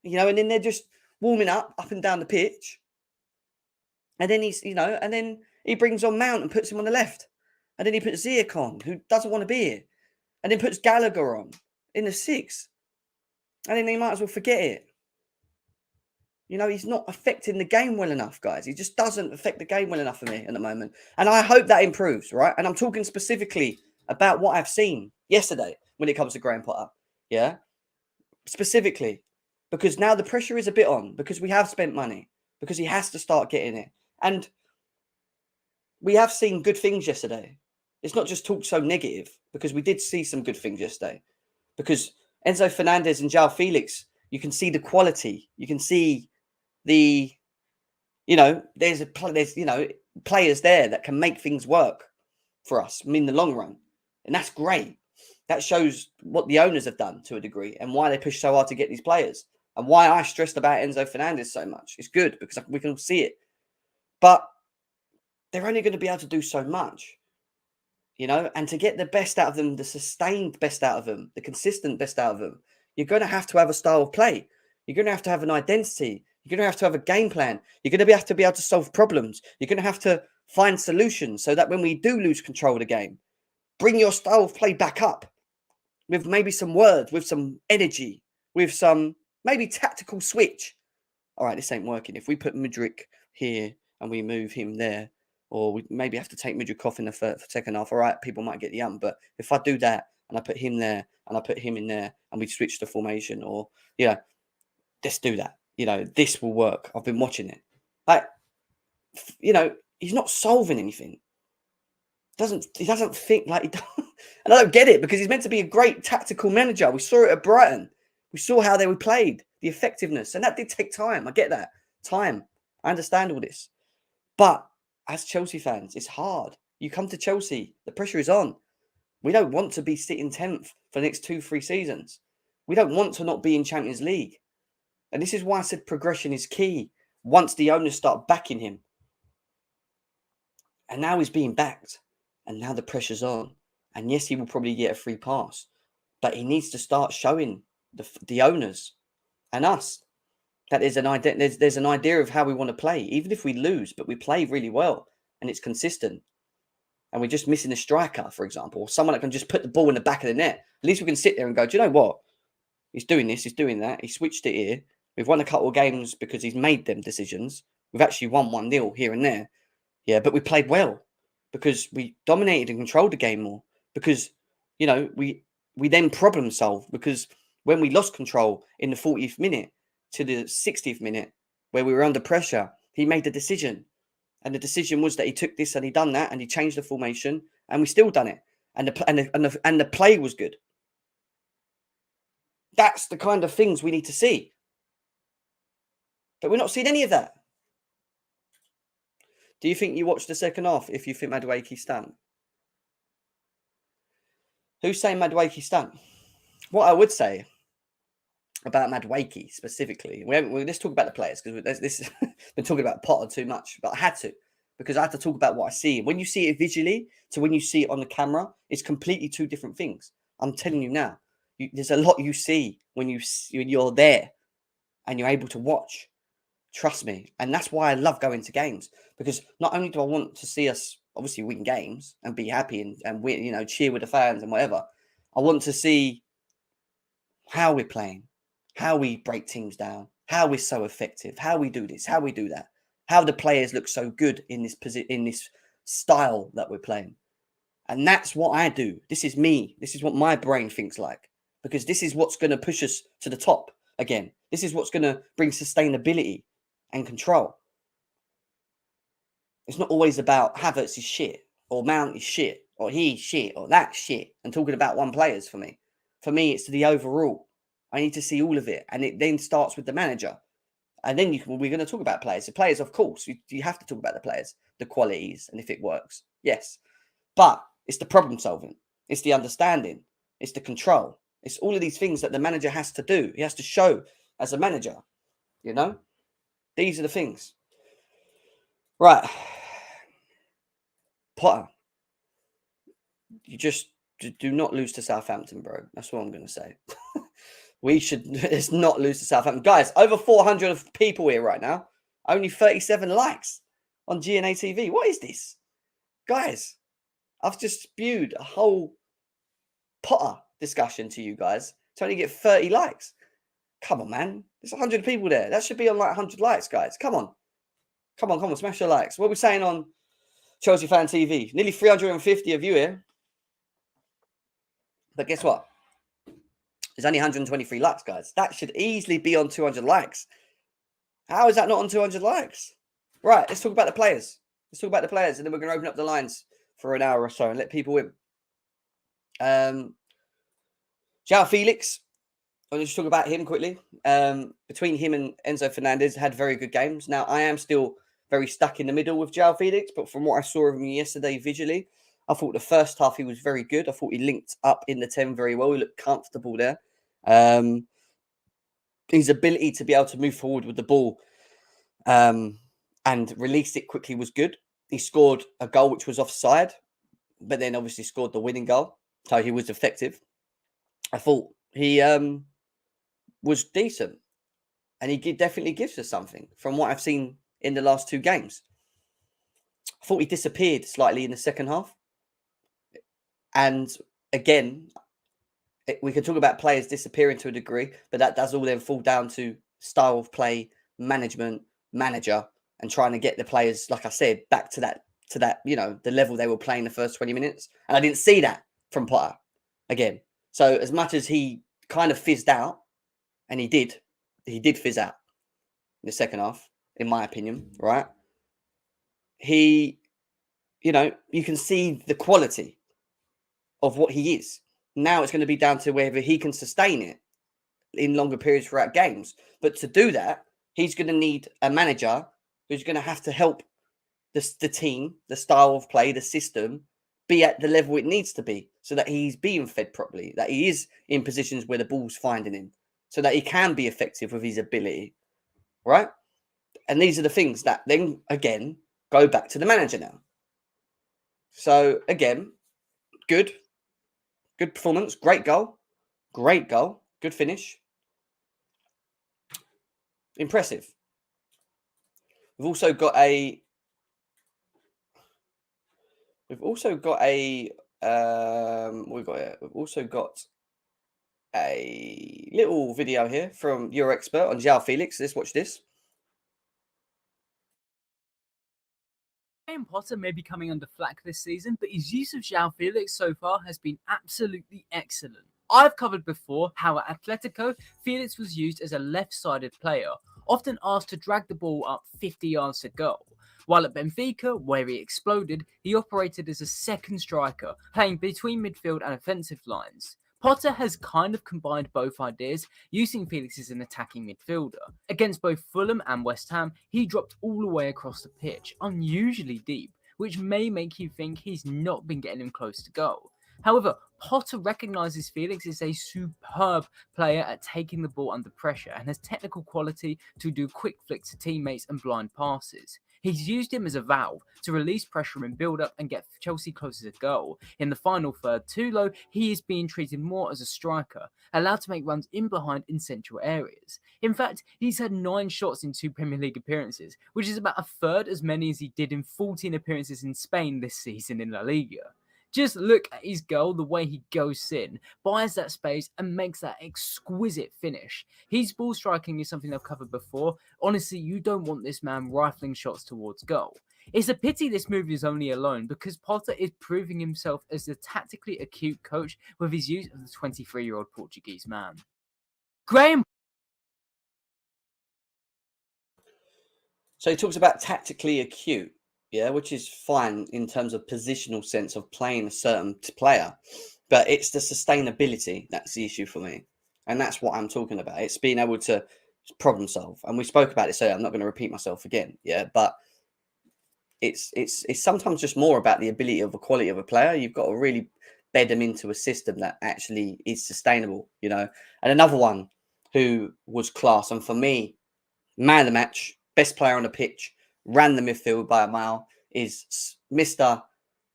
and then they're just warming up and down the pitch. And then and then he brings on Mount and puts him on the left. And then he puts Ziyech on, who doesn't want to be here. And then puts Gallagher on in the 6. And then he might as well forget it. He's not affecting the game well enough, guys. He just doesn't affect the game well enough for me at the moment. And I hope that improves, right? And I'm talking specifically about what I've seen yesterday when it comes to Graham Potter. Yeah? Specifically. Because now the pressure is a bit on. Because we have spent money. Because he has to start getting it. And we have seen good things yesterday. It's not just talk so negative. Because we did see some good things yesterday. Because Enzo Fernandez and João Felix, you can see the quality. You can see there's players there that can make things work for us in the long run. And that's great. That shows what the owners have done to a degree and why they push so hard to get these players and why I stressed about Enzo Fernandez so much. It's good because we can see it. But they're only going to be able to do so much, and to get the best out of them, the sustained best out of them, the consistent best out of them, you're going to have a style of play. You're going to have an identity. You're going to have a game plan. You're going to have to be able to solve problems. You're going to have to find solutions so that when we do lose control of the game, bring your style of play back up with maybe some words, with some energy, with some maybe tactical switch. All right, this ain't working. If we put Mudryk here and we move him there, or we maybe have to take Mudryk off in the second half. All right, people might get the but if I do that and I put him there and I put him in there and we switch the formation, or let's do that. This will work. I've been watching it. He's not solving anything. He doesn't think like he and I don't get it because he's meant to be a great tactical manager. We saw it at Brighton. We saw how they were played, the effectiveness, and that did take time. I get that. Time. I understand all this. But as Chelsea fans, it's hard. You come to Chelsea, the pressure is on. We don't want to be sitting 10th for the next 2-3 seasons. We don't want to not be in Champions League. And this is why I said progression is key once the owners start backing him. And now he's being backed. And now the pressure's on. And yes, he will probably get a free pass. But he needs to start showing the owners and us that there's an idea. There's an idea of how we want to play, even if we lose, but we play really well and it's consistent. And we're just missing a striker, for example, or someone that can just put the ball in the back of the net. At least we can sit there and go, do you know what? He's doing this, he's doing that. He switched it here. We've won a couple of games because he's made them decisions. We've actually won 1-0 here and there. Yeah, but we played well because we dominated and controlled the game more. Because, you know, we then problem solve. Because when we lost control in the 40th minute to the 60th minute, where we were under pressure, he made the decision. And the decision was that he took this and he done that and he changed the formation and we still done it. And the play was good. That's the kind of things we need to see. But we're not seeing any of that. Do you think you watched the second half if you think Madueke stunk? Who's saying Madueke stunk? What I would say about Madueke specifically, let's talk about the players because this been talking about Potter too much, but I had to because I had to talk about what I see. When you see it visually to when you see it on the camera, it's completely two different things. I'm telling you now. There's a lot you see when you're there and you're able to watch. Trust me. And that's why I love going to games because not only do I want to see us obviously win games and be happy and win, you know, cheer with the fans and whatever. I want to see how we're playing, how we break teams down, how we're so effective, how we do this, how we do that, how the players look so good in this style that we're playing. And that's what I do. This is me. This is what my brain thinks like because this is what's going to push us to the top again. This is what's going to bring sustainability and control. It's not always about Havertz is shit or Mount is shit or he's shit or that shit and talking about one players for me. For me, it's the overall. I need to see all of it. And it then starts with the manager. And then we're going to talk about players. The players, of course, you have to talk about the players, the qualities, and if it works. Yes. But it's the problem solving. It's the understanding. It's the control. It's all of these things that the manager has to do. He has to show as a manager, you know? These are the things. Right. Potter. You just do not lose to Southampton, bro. That's what I'm going to say. Let's not lose to Southampton. Guys, over 400 people here right now. Only 37 likes on GNA TV. What is this? Guys, I've just spewed a whole Potter discussion to you guys to only get 30 likes. Come on, man. There's 100 people there. That should be on like 100 likes, guys. Come on. Come on. Smash your likes. What are we saying on Chelsea Fan TV? Nearly 350 of you here. But guess what? There's only 123 likes, guys. That should easily be on 200 likes. How is that not on 200 likes? Right, let's talk about the players. Let's talk about the players, and then we're going to open up the lines for an hour or so and let people in. João Felix. I'll just talk about him quickly. Between him and Enzo Fernandez, had very good games. Now, I am still very stuck in the middle with João Felix, but from what I saw of him yesterday visually, I thought the first half he was very good. I thought he linked up in the 10 very well. He looked comfortable there. His ability to be able to move forward with the ball and release it quickly was good. He scored a goal which was offside, but then obviously scored the winning goal. So he was effective. I thought he was decent. And he definitely gives us something from what I've seen in the last two games. I thought he disappeared slightly in the second half. And again, we can talk about players disappearing to a degree, but that does all then fall down to style of play, management, manager, and trying to get the players, like I said, back to that, you know, the level they were playing the first 20 minutes. And I didn't see that from Potter again. So as much as he kind of fizzed out, and he did fizz out in the second half, in my opinion, right? He you can see the quality of what he is. Now it's going to be down to whether he can sustain it in longer periods throughout games. But to do that, he's going to need a manager who's going to have to help the team, the style of play, the system, be at the level it needs to be so that he's being fed properly, that he is in positions where the ball's finding him, so that he can be effective with his ability, right? And these are the things that then, again, go back to the manager now. So, again, good performance, great goal, good finish. Impressive. We've also got a We've also got a little video here from your expert on João Felix. Let's watch this. Graham Potter may be coming under flack this season, but his use of João Felix so far has been absolutely excellent. I've covered before how at Atletico, Felix was used as a left-sided player, often asked to drag the ball up 50 yards to goal. While at Benfica, where he exploded, he operated as a second striker, playing between midfield and offensive lines. Potter has kind of combined both ideas, using Felix as an attacking midfielder. Against both Fulham and West Ham, he dropped all the way across the pitch, unusually deep, which may make you think he's not been getting him close to goal. However, Potter recognises Felix is a superb player at taking the ball under pressure and has technical quality to do quick flicks to teammates and blind passes. He's used him as a valve to release pressure and build up and get Chelsea closer to goal. In the final third, too low, he is being treated more as a striker, allowed to make runs in behind in central areas. In fact, he's had 9 shots in 2 Premier League appearances, which is about a third as many as he did in 14 appearances in Spain this season in La Liga. Just look at his goal, the way he goes in, buys that space and makes that exquisite finish. His ball striking is something I've covered before. Honestly, you don't want this man rifling shots towards goal. It's a pity this move is only alone because Potter is proving himself as a tactically acute coach with his use of the 23-year-old Portuguese man. Graham. So he talks about tactically acute, yeah, which is fine in terms of positional sense of playing a certain player, but it's the sustainability that's the issue for me, and that's what I'm talking about. It's being able to problem solve, and we spoke about this earlier. I'm not going to repeat myself again, yeah, but it's sometimes just more about the ability of the quality of a player. You've got to really bed them into a system that actually is sustainable, And another one who was class, and for me, man of the match, best player on the pitch, ran the midfield by a mile, is Mr.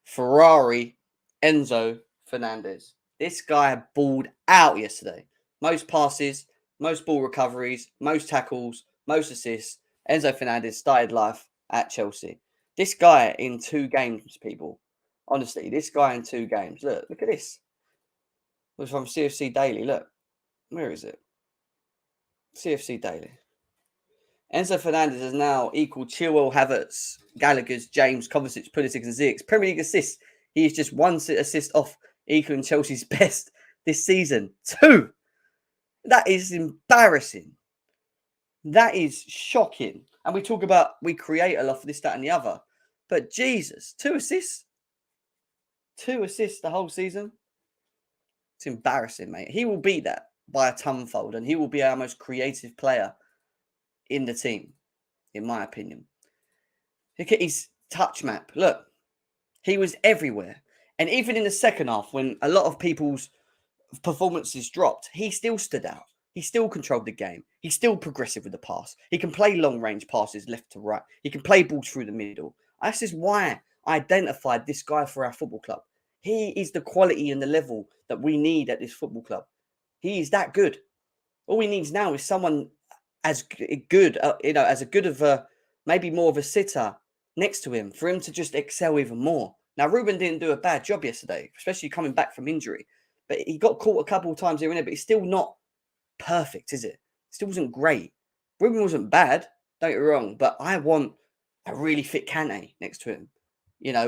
Ferrari Enzo Fernandez. This guy balled out yesterday. Most passes, most ball recoveries, most tackles, most assists. Enzo Fernandez started life at Chelsea. This guy in 2 games, people. Honestly, this guy in 2 games. Look at this. It was from CFC Daily. Look, where is it? CFC Daily. Enzo Fernandez has now equaled Chilwell, Havertz, Gallagher's, James, Kovacic, Pulisic and Ziyech. Premier League assists. He is just 1 assist off equaling Chelsea's best this season. 2. That is embarrassing. That is shocking. And we talk about we create a lot for this, that and the other. But Jesus, 2 assists? 2 assists the whole season? It's embarrassing, mate. He will beat that by a tonfold and he will be our most creative player in the team, in my opinion. Look at his touch map. Look, he was everywhere. And even in the second half, when a lot of people's performances dropped, he still stood out. He still controlled the game. He's still progressive with the pass. He can play long-range passes left to right. He can play balls through the middle. This is why I identified this guy for our football club. He is the quality and the level that we need at this football club. He is that good. All he needs now is someone as good, as a good of a, maybe more of a sitter next to him for him to just excel even more. Now, Ruben didn't do a bad job yesterday, especially coming back from injury. But he got caught a couple of times here and there, but he's still not perfect, is it? Still wasn't great. Ruben wasn't bad, don't get me wrong, but I want a really fit Kante next to him,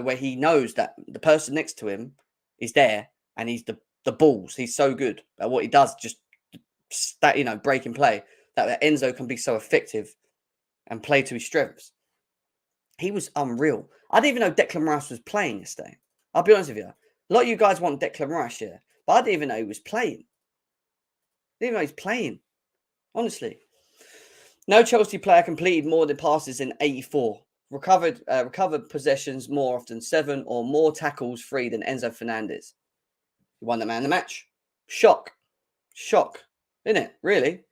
where he knows that the person next to him is there and he's the balls. He's so good at what he does, just break and play, that Enzo can be so effective and play to his strengths. He was unreal. I didn't even know Declan Rice was playing yesterday. I'll be honest with you. A lot of you guys want Declan Rice, yeah, but I didn't even know he was playing. Didn't even know he's playing. Honestly. No Chelsea player completed more than passes in 84. Recovered possessions more often 7 or more tackles free than Enzo Fernandez. He won the man of the match. Shock. Isn't it? Really? Do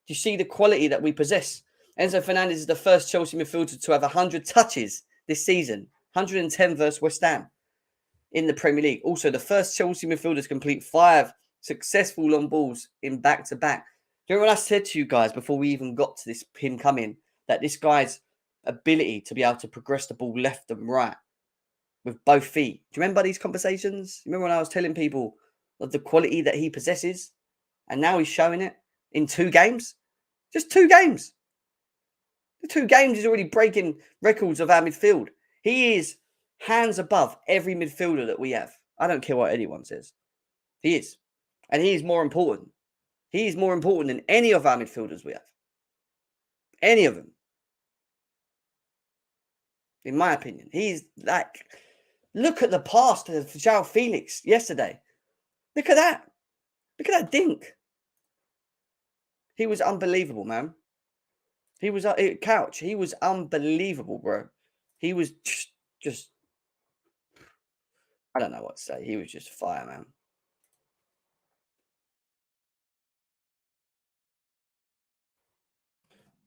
you see the quality that we possess? Enzo Fernandez is the first Chelsea midfielder to have 100 touches this season. 110 versus West Ham in the Premier League. Also, the first Chelsea midfielder to complete 5 successful long balls in back-to-back. Do you remember what I said to you guys before we even got to this him coming, that this guy's ability to be able to progress the ball left and right with both feet? Do you remember these conversations? You remember when I was telling people of the quality that he possesses? And now he's showing it in 2 games. Just 2 games. The 2 games he's already breaking records of our midfield. He is hands above every midfielder that we have. I don't care what anyone says. He is. And he is more important. He is more important than any of our midfielders we have. Any of them. In my opinion. He's like, look at the pass to João Felix yesterday. Look at that. Look at that dink. He was unbelievable, man. He was Couch. He was unbelievable, bro. He was just I don't know what to say. He was just fire, man.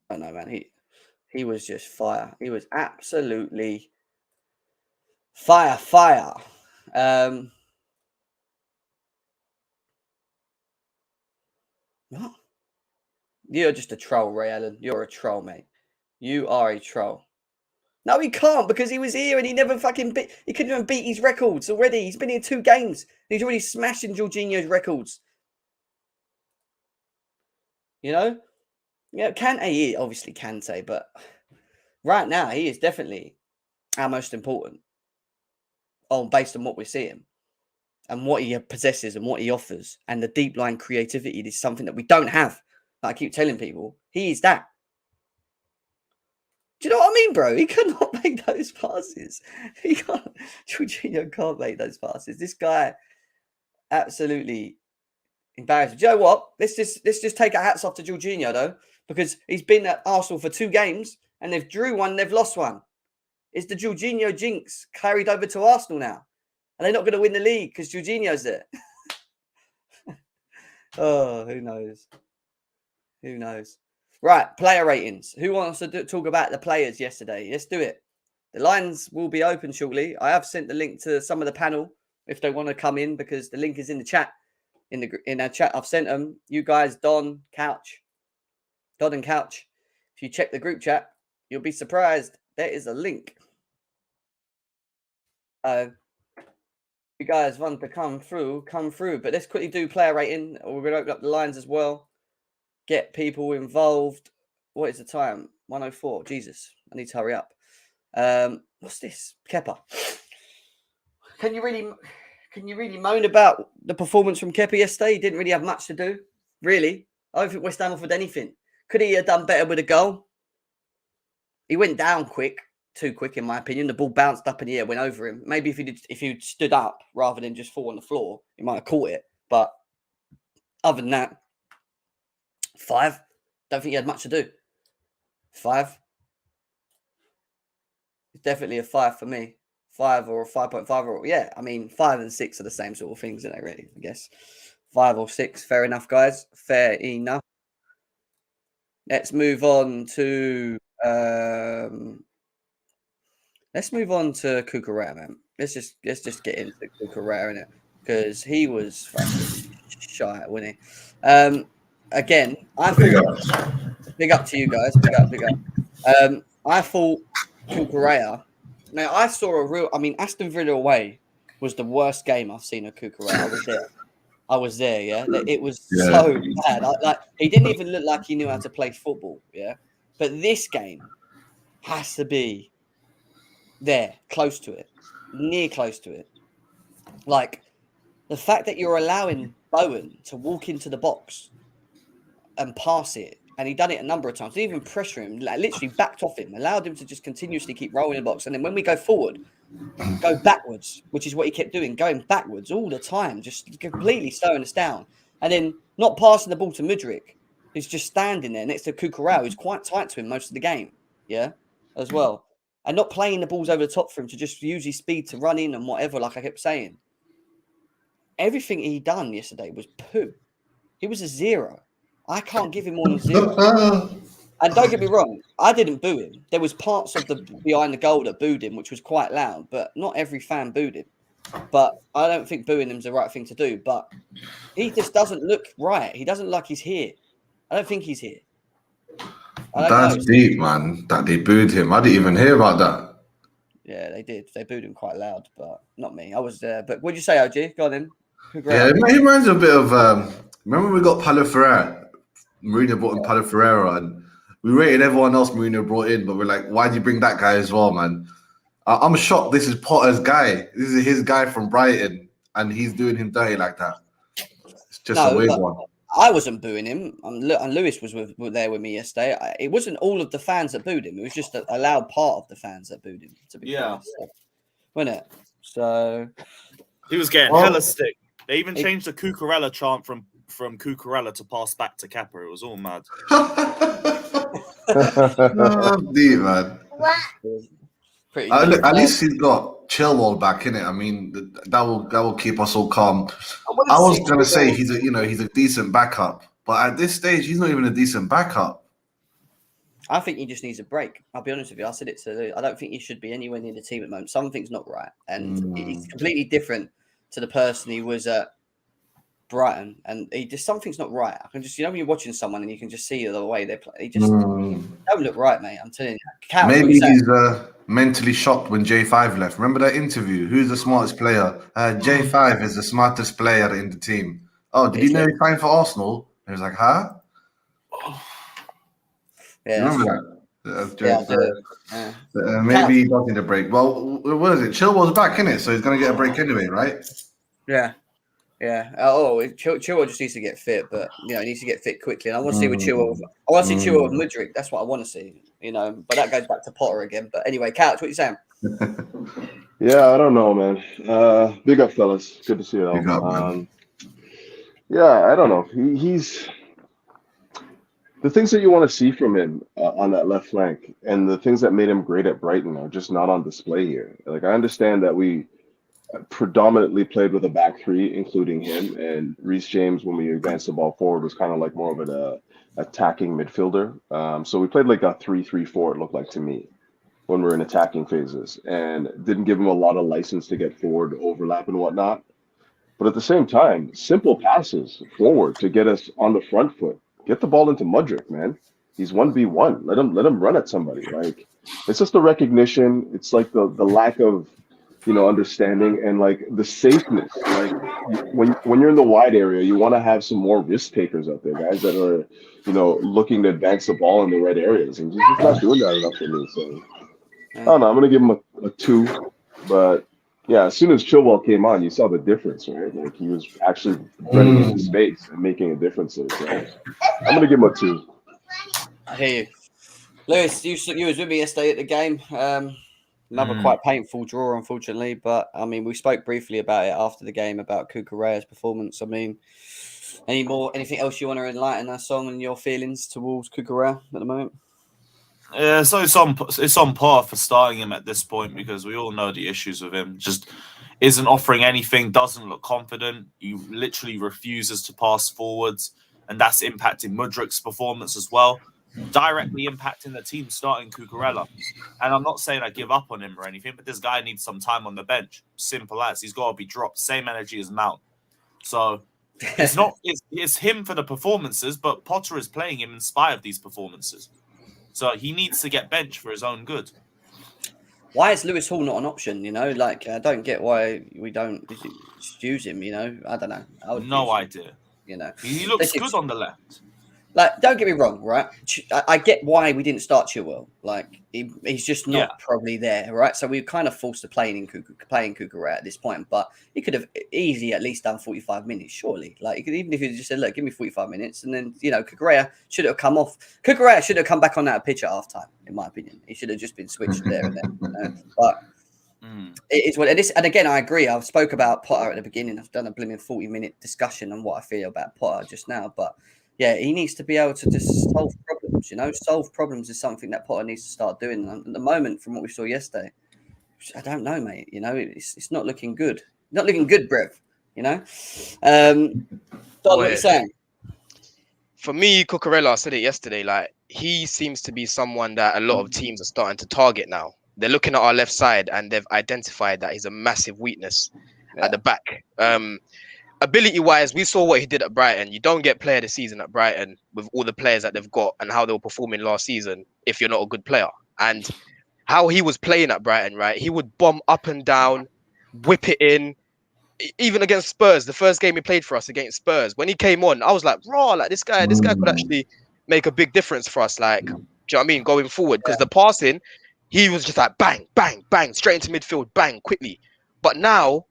I don't know, man. He was just fire. He was absolutely fire. What? You're just a troll, Ray Allen. You're a troll, mate. You are a troll. No, he can't, because he was here and he never fucking beat. He couldn't even beat his records already. He's been here 2 games. He's already smashing Jorginho's records. You know? Yeah, Kante, he obviously Kante, but right now he is definitely our most important. Based on what we're seeing and what he possesses and what he offers, and the deep line creativity is something that we don't have. Like I keep telling people, he is that. Do you know what I mean, bro? He cannot make those passes. Jorginho can't make those passes. This guy, absolutely embarrassing. Do you know what? Let's just take our hats off to Jorginho though, because he's been at Arsenal for 2 games and they've drew 1, they've lost 1. Is the Jorginho jinx carried over to Arsenal now? Are they not going to win the league because Jorginho's there? Oh, who knows? Who knows? Right, player ratings. Who wants to talk about the players yesterday? Let's do it. The lines will be open shortly. I have sent the link to some of the panel if they want to come in, because the link is in the chat. In our chat, I've sent them. You guys, Don and Couch. If you check the group chat, you'll be surprised. There is a link. You guys want to come through. But let's quickly do player rating. We're going to open up the lines as well. Get people involved. What is the time? 1:04. Jesus, I need to hurry up. What's this? Kepa. Can you really moan about the performance from Kepa yesterday? He didn't really have much to do. Really. I don't think West Ham offered anything. Could he have done better with a goal? He went down too quick, in my opinion. The ball bounced up in the air, went over him. Maybe if he'd stood up rather than just fall on the floor, he might have caught it. But other than that, 5. Don't think he had much to do. 5. It's definitely a 5 for me. 5 or 5.5 or yeah. I mean, 5 and 6 are the same sort of things, aren't they? Really, I guess 5 or 6. Fair enough, guys. Fair enough. Let's move on to Cucurella, man. Let's just get into Cucurella, innit? Because he was fucking shy, wasn't he? Again, I thought big up to you guys. Big up. I thought Cucurella. Now I saw Aston Villa away was the worst game I've seen of Cucurella. I was there, yeah. It was so bad. He didn't even look like he knew how to play football, yeah. But this game has to be there, close to it, near close to it. Like the fact that you're allowing Bowen to walk into the box and pass it And he done it a number of times. Didn't even pressure him, like, literally backed off him, allowed him to just continuously keep rolling the box. And then when we go forward, go backwards, which is what he kept doing, going backwards all the time, just completely slowing us down. And then not passing the ball to Mudryk, who's just standing there next to Cucurella, who's quite tight to him most of the game, as well. And not playing the balls over the top for him to just use his speed to run in and whatever, like I kept saying. Everything he done yesterday was poo. He was a 0. I can't give him more than 0. And don't get me wrong, I didn't boo him. There was parts of the behind the goal that booed him, which was quite loud, but not every fan booed him. But I don't think booing him's the right thing to do. But he just doesn't look right. He doesn't like he's here. I don't think he's here. That's deep, man. That they booed him. I didn't even hear about that. Yeah, they did. They booed him quite loud, but not me. I was there. But what'd you say, OG? Go on then. Yeah, it reminds me a bit of. Remember when we got Paulo Ferreira? Mourinho brought in Paulo Ferreira, and we rated everyone else Mourinho brought in, but we're like, why do you bring that guy as well, man? I'm shocked. This is Potter's guy. This is his guy from Brighton, and he's doing him dirty like that. It's just a weird one. I wasn't booing him, and Lewis was there with me yesterday. It wasn't all of the fans that booed him. It was just a loud part of the fans that booed him. To be honest, wasn't it? So he was getting hella stick. They even changed the Cucurella chant from Cucurella to pass back to Kappa. It was all mad. Deep, man. Pretty at least he's got Chilwell back in it. I mean, that will keep us all calm. I was gonna say he's a decent backup, but at this stage he's not even a decent backup. I think he just needs a break. I'll be honest with you. I said it to I don't think he should be anywhere near the team at the moment. Something's not right, and he's completely different to the person he was at Brighton, and something's not right. I can just, when you're watching someone and you can just see the way they play, he just don't look right, mate. I'm telling you. Cal, maybe he's mentally shocked when J5 left. Remember that interview? Who's the smartest player? J5 is the smartest player in the team. Oh, did you know he's playing for Arsenal? And he was like, huh? Yeah, remember that? Maybe he does need a break. Well, what is it? Chilwell's back, innit? So he's going to get a break anyway, right? Yeah. Chilwell just needs to get fit, but he needs to get fit quickly. And I want to see with Chilwell. I want to see Chilwell with Mudryk. That's what I want to see. But that goes back to Potter again. But anyway, Couch, what you saying? Yeah, I don't know, man. Big up, fellas. Good to see you all. Big up, man. Yeah, I don't know. He's the things that you want to see from him on that left flank, and the things that made him great at Brighton are just not on display here. Like, I understand that we predominantly played with a back three, including him, and Reece James, when we advanced the ball forward, was kind of like more of an attacking midfielder. So we played like a 3-3-4, it looked like to me, when we were in attacking phases, and didn't give him a lot of license to get forward, overlap and whatnot. But at the same time, simple passes forward to get us on the front foot. Get the ball into Mudryk, man. He's 1v1. Let him run at somebody. Like, it's just the recognition. It's like the lack of understanding and like the safeness. Like when you're in the wide area, you want to have some more risk takers out there, guys that are looking to advance the ball in the right areas, and just not doing that enough for me. So I don't know. I'm gonna give him a 2, but yeah, as soon as Chilwell came on, you saw the difference, right? Like, he was actually running into space and making a difference there. So I'm gonna give him a 2. I hear you, Lewis. You was with me yesterday at the game. Another quite painful draw, unfortunately. But I mean, we spoke briefly about it after the game about Cucurella's performance. I mean, anything else you want to enlighten us on and your feelings towards Cucurella at the moment? Yeah, so it's on par for starting him at this point, because we all know the issues with him. Just isn't offering anything, doesn't look confident. He literally refuses to pass forwards, and that's impacting Mudryk's performance as well, directly impacting the team starting Cucurella. And I'm not saying I give up on him or anything, but this guy needs some time on the bench. Simple as. He's got to be dropped. Same energy as Mount. So it's him for the performances, but Potter is playing him in spite of these performances. So he needs to get benched for his own good. Why is Lewis Hall not an option? Like, I don't get why we don't just use him. I don't know. No idea. He looks good on the left. Like, don't get me wrong, right? I get why we didn't start Chilwell. Like, he's just not probably there, right? So we were kind of forced to play in Cucurella at this point, but he could have easily at least done 45 minutes, surely. Like, even if he just said, look, give me 45 minutes, and then, Cucurella should have come off. Cucurella should have come back on that pitch at half-time, in my opinion. He should have just been switched there and then. But it is what it is. And again, I agree. I spoke about Potter at the beginning. I've done a blooming 40-minute discussion on what I feel about Potter just now, but yeah, he needs to be able to just solve problems, Solve problems is something that Potter needs to start doing. And at the moment, from what we saw yesterday, I don't know, mate. It's not looking good. Not looking good, Brev, what are you saying? For me, Cucurella, I said it yesterday, like, he seems to be someone that a lot of teams are starting to target now. They're looking at our left side and they've identified that he's a massive weakness at the back. Ability-wise, we saw what he did at Brighton. You don't get player of the season at Brighton with all the players that they've got and how they were performing last season if you're not a good player. And how he was playing at Brighton, right? He would bomb up and down, whip it in. Even against Spurs, the first game he played for us against Spurs, when he came on, I was like, raw, like this guy could actually make a big difference for us. Like, do you know what I mean? Going forward, because the passing, he was just like bang, bang, bang, straight into midfield, bang, quickly. But now,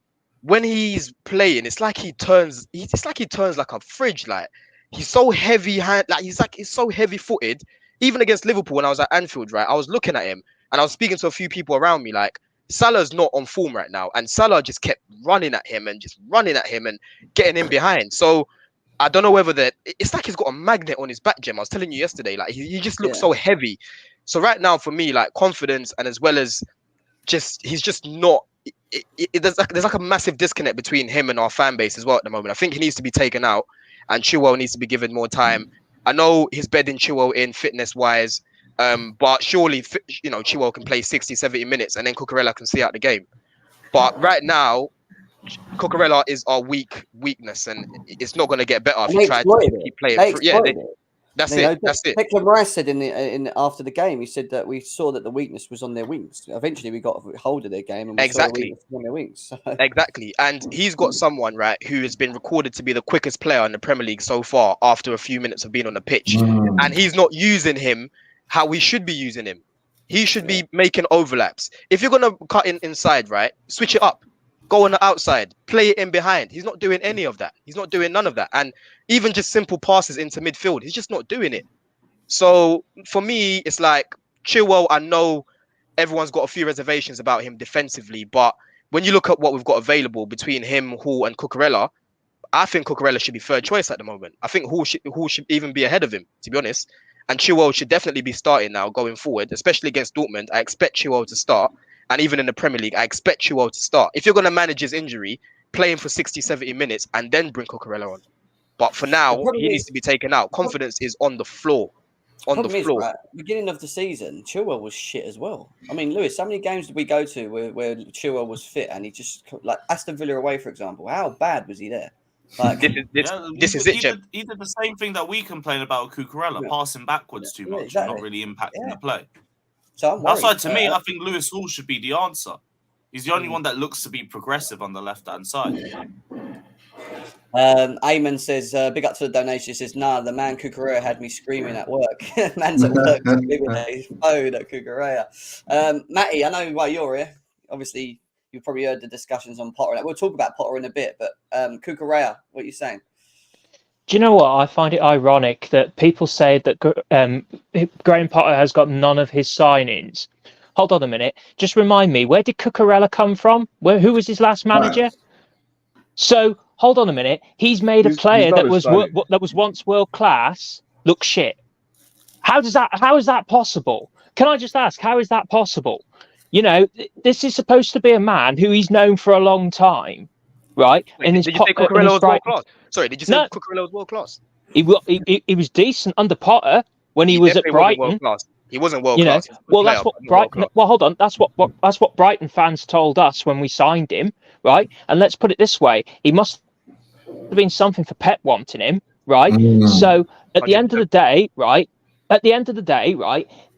when he's playing, it's like he turns like a fridge. Like, he's so heavy hand, like he's so heavy footed. Even against Liverpool, when I was at Anfield, right, I was looking at him and I was speaking to a few people around me, like, Salah's not on form right now, and Salah just kept running at him and getting in behind. So I don't know whether it's like he's got a magnet on his back, Jim. I was telling you yesterday, like he just looks so heavy. So right now, for me, like, confidence and as well as he's just not. There's like a massive disconnect between him and our fan base as well at the moment. I think he needs to be taken out, and Chilwell needs to be given more time. I know he's bedding Chilwell in fitness wise, but surely Chilwell can play 60, 70 minutes, and then Cucurella can see out the game. But right now, Cucurella is our weakness, and it's not going to get better if you try to keep playing. That's it. Declan Rice said in after the game, he said that we saw that the weakness was on their wings. Eventually, we got a hold of their game, and we saw the weakness on their wings. So. Exactly, and he's got someone, right, who has been recorded to be the quickest player in the Premier League so far after a few minutes of being on the pitch, and he's not using him how we should be using him. He should be making overlaps. If you're gonna cut inside, right, switch it up. Go on the outside, play it in behind. He's not doing any of that. He's not doing none of that. And even just simple passes into midfield, he's just not doing it. So for me, it's like Chilwell, I know everyone's got a few reservations about him defensively, but when you look at what we've got available between him, Hall, and Cucurella, I think Cucurella should be third choice at the moment. I think Hall should even be ahead of him, to be honest. And Chilwell should definitely be starting now going forward, especially against Dortmund. I expect Chilwell to start. And even in the Premier League, I expect Chilwell to start. If you're going to manage his injury, play him for 60, 70 minutes and then bring Cucurella on. But for now, he needs to be taken out. Confidence is on the floor. Right, beginning of the season, Chilwell was shit as well. I mean, Lewis, how many games did we go to where Chilwell was fit and he just, like Aston Villa away, for example? How bad was he there? Like, this is it, Jim. He did the same thing that we complain about Cucurella, passing backwards too much, and not really impacting the play. So that's why, to me, I think Lewis Hall should be the answer. He's the only one that looks to be progressive on the left-hand side. Eamon says, big up to the donation. He says, nah, the man Cucurella had me screaming at work. Man's at work screaming at his phone at Cucurella. Matty, I know why you're here. Obviously, you've probably heard the discussions on Potter. We'll talk about Potter in a bit, but Cucurella, what are you saying? Do you know what? I find it ironic that people say that Graham Potter has got none of his signings. Hold on a minute. Just remind me, where did Cucurella come from? Who was his last manager? So hold on a minute. He's made a player that was once world class look shit. How is that possible? Can I just ask, how is that possible? This is supposed to be a man who he's known for a long time, right? Wait, did you say Cucurella was world class? Sorry, did you say Cucurella was world class? He was decent under Potter when he was at Brighton. He wasn't world class. Well, that's what Brighton. Well, hold on. That's what Brighton fans told us when we signed him, right? And let's put it this way: he must have been something for Pep wanting him, right? So at the end of the day, right?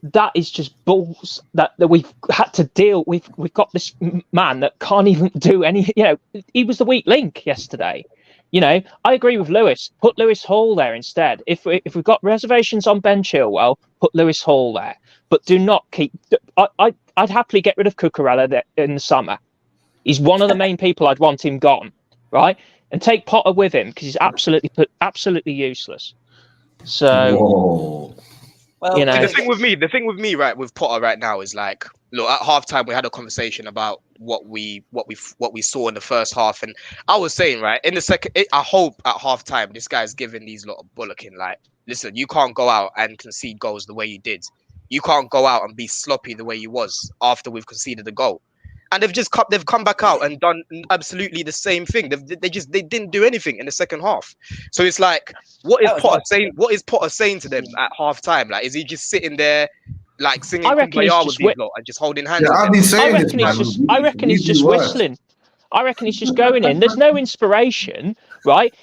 That is just balls that we've had to deal with. We've got this man that can't even do any. He was the weak link yesterday, You know, I agree with Lewis. Put Lewis Hall there instead. If we've got reservations on Ben Chilwell, put Lewis Hall there. But do not keep. I'd happily get rid of Cucurella in the summer. He's one of the main people I'd want him gone, right? And take Potter with him because he's absolutely useless. So, Whoa. Well, you know, The thing with me, right, with Potter right now is like, look, at halftime we had a conversation about what we saw in the first half, and I was saying, right, in the second, I hope at halftime this guy's giving these lot of bullocking. Like, listen, you can't go out and concede goals the way you did. You can't go out and be sloppy the way you was after we've conceded the goal. And they've come back out and done absolutely the same thing. They didn't do anything in the second half. So it's like, what is Potter saying? What is Potter saying to them at half time? Like, is he just sitting there, like singing I reckon he's Kumbaya with just these lot and just holding hands? Yeah, with I've them? been saying I this, reckon man. he's just whistling. I reckon he's just going in. There's no inspiration, right?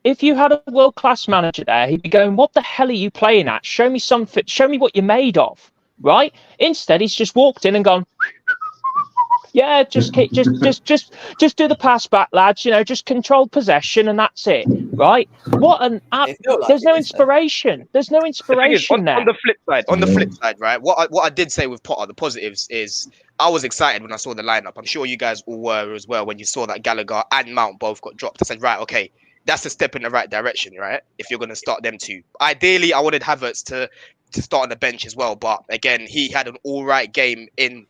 If you had a world-class manager there, he'd be going, "What the hell are you playing at? Show me something. Show me what you're made of." Right? Instead, he's just walked in and gone, "Yeah, just do the pass back, lads. You know, just control possession and that's it." Right? What an there's no inspiration. There's no The thing inspiration is, there. on the flip side, right? What I did say with Potter, the positives is I was excited when I saw the lineup. I'm sure you guys all were as well when you saw that Gallagher and Mount both got dropped. I said, right, okay, that's a step in the right direction, right? If you're going to start them two. Ideally, I wanted Havertz to start on the bench as well, but again, he had an all right game in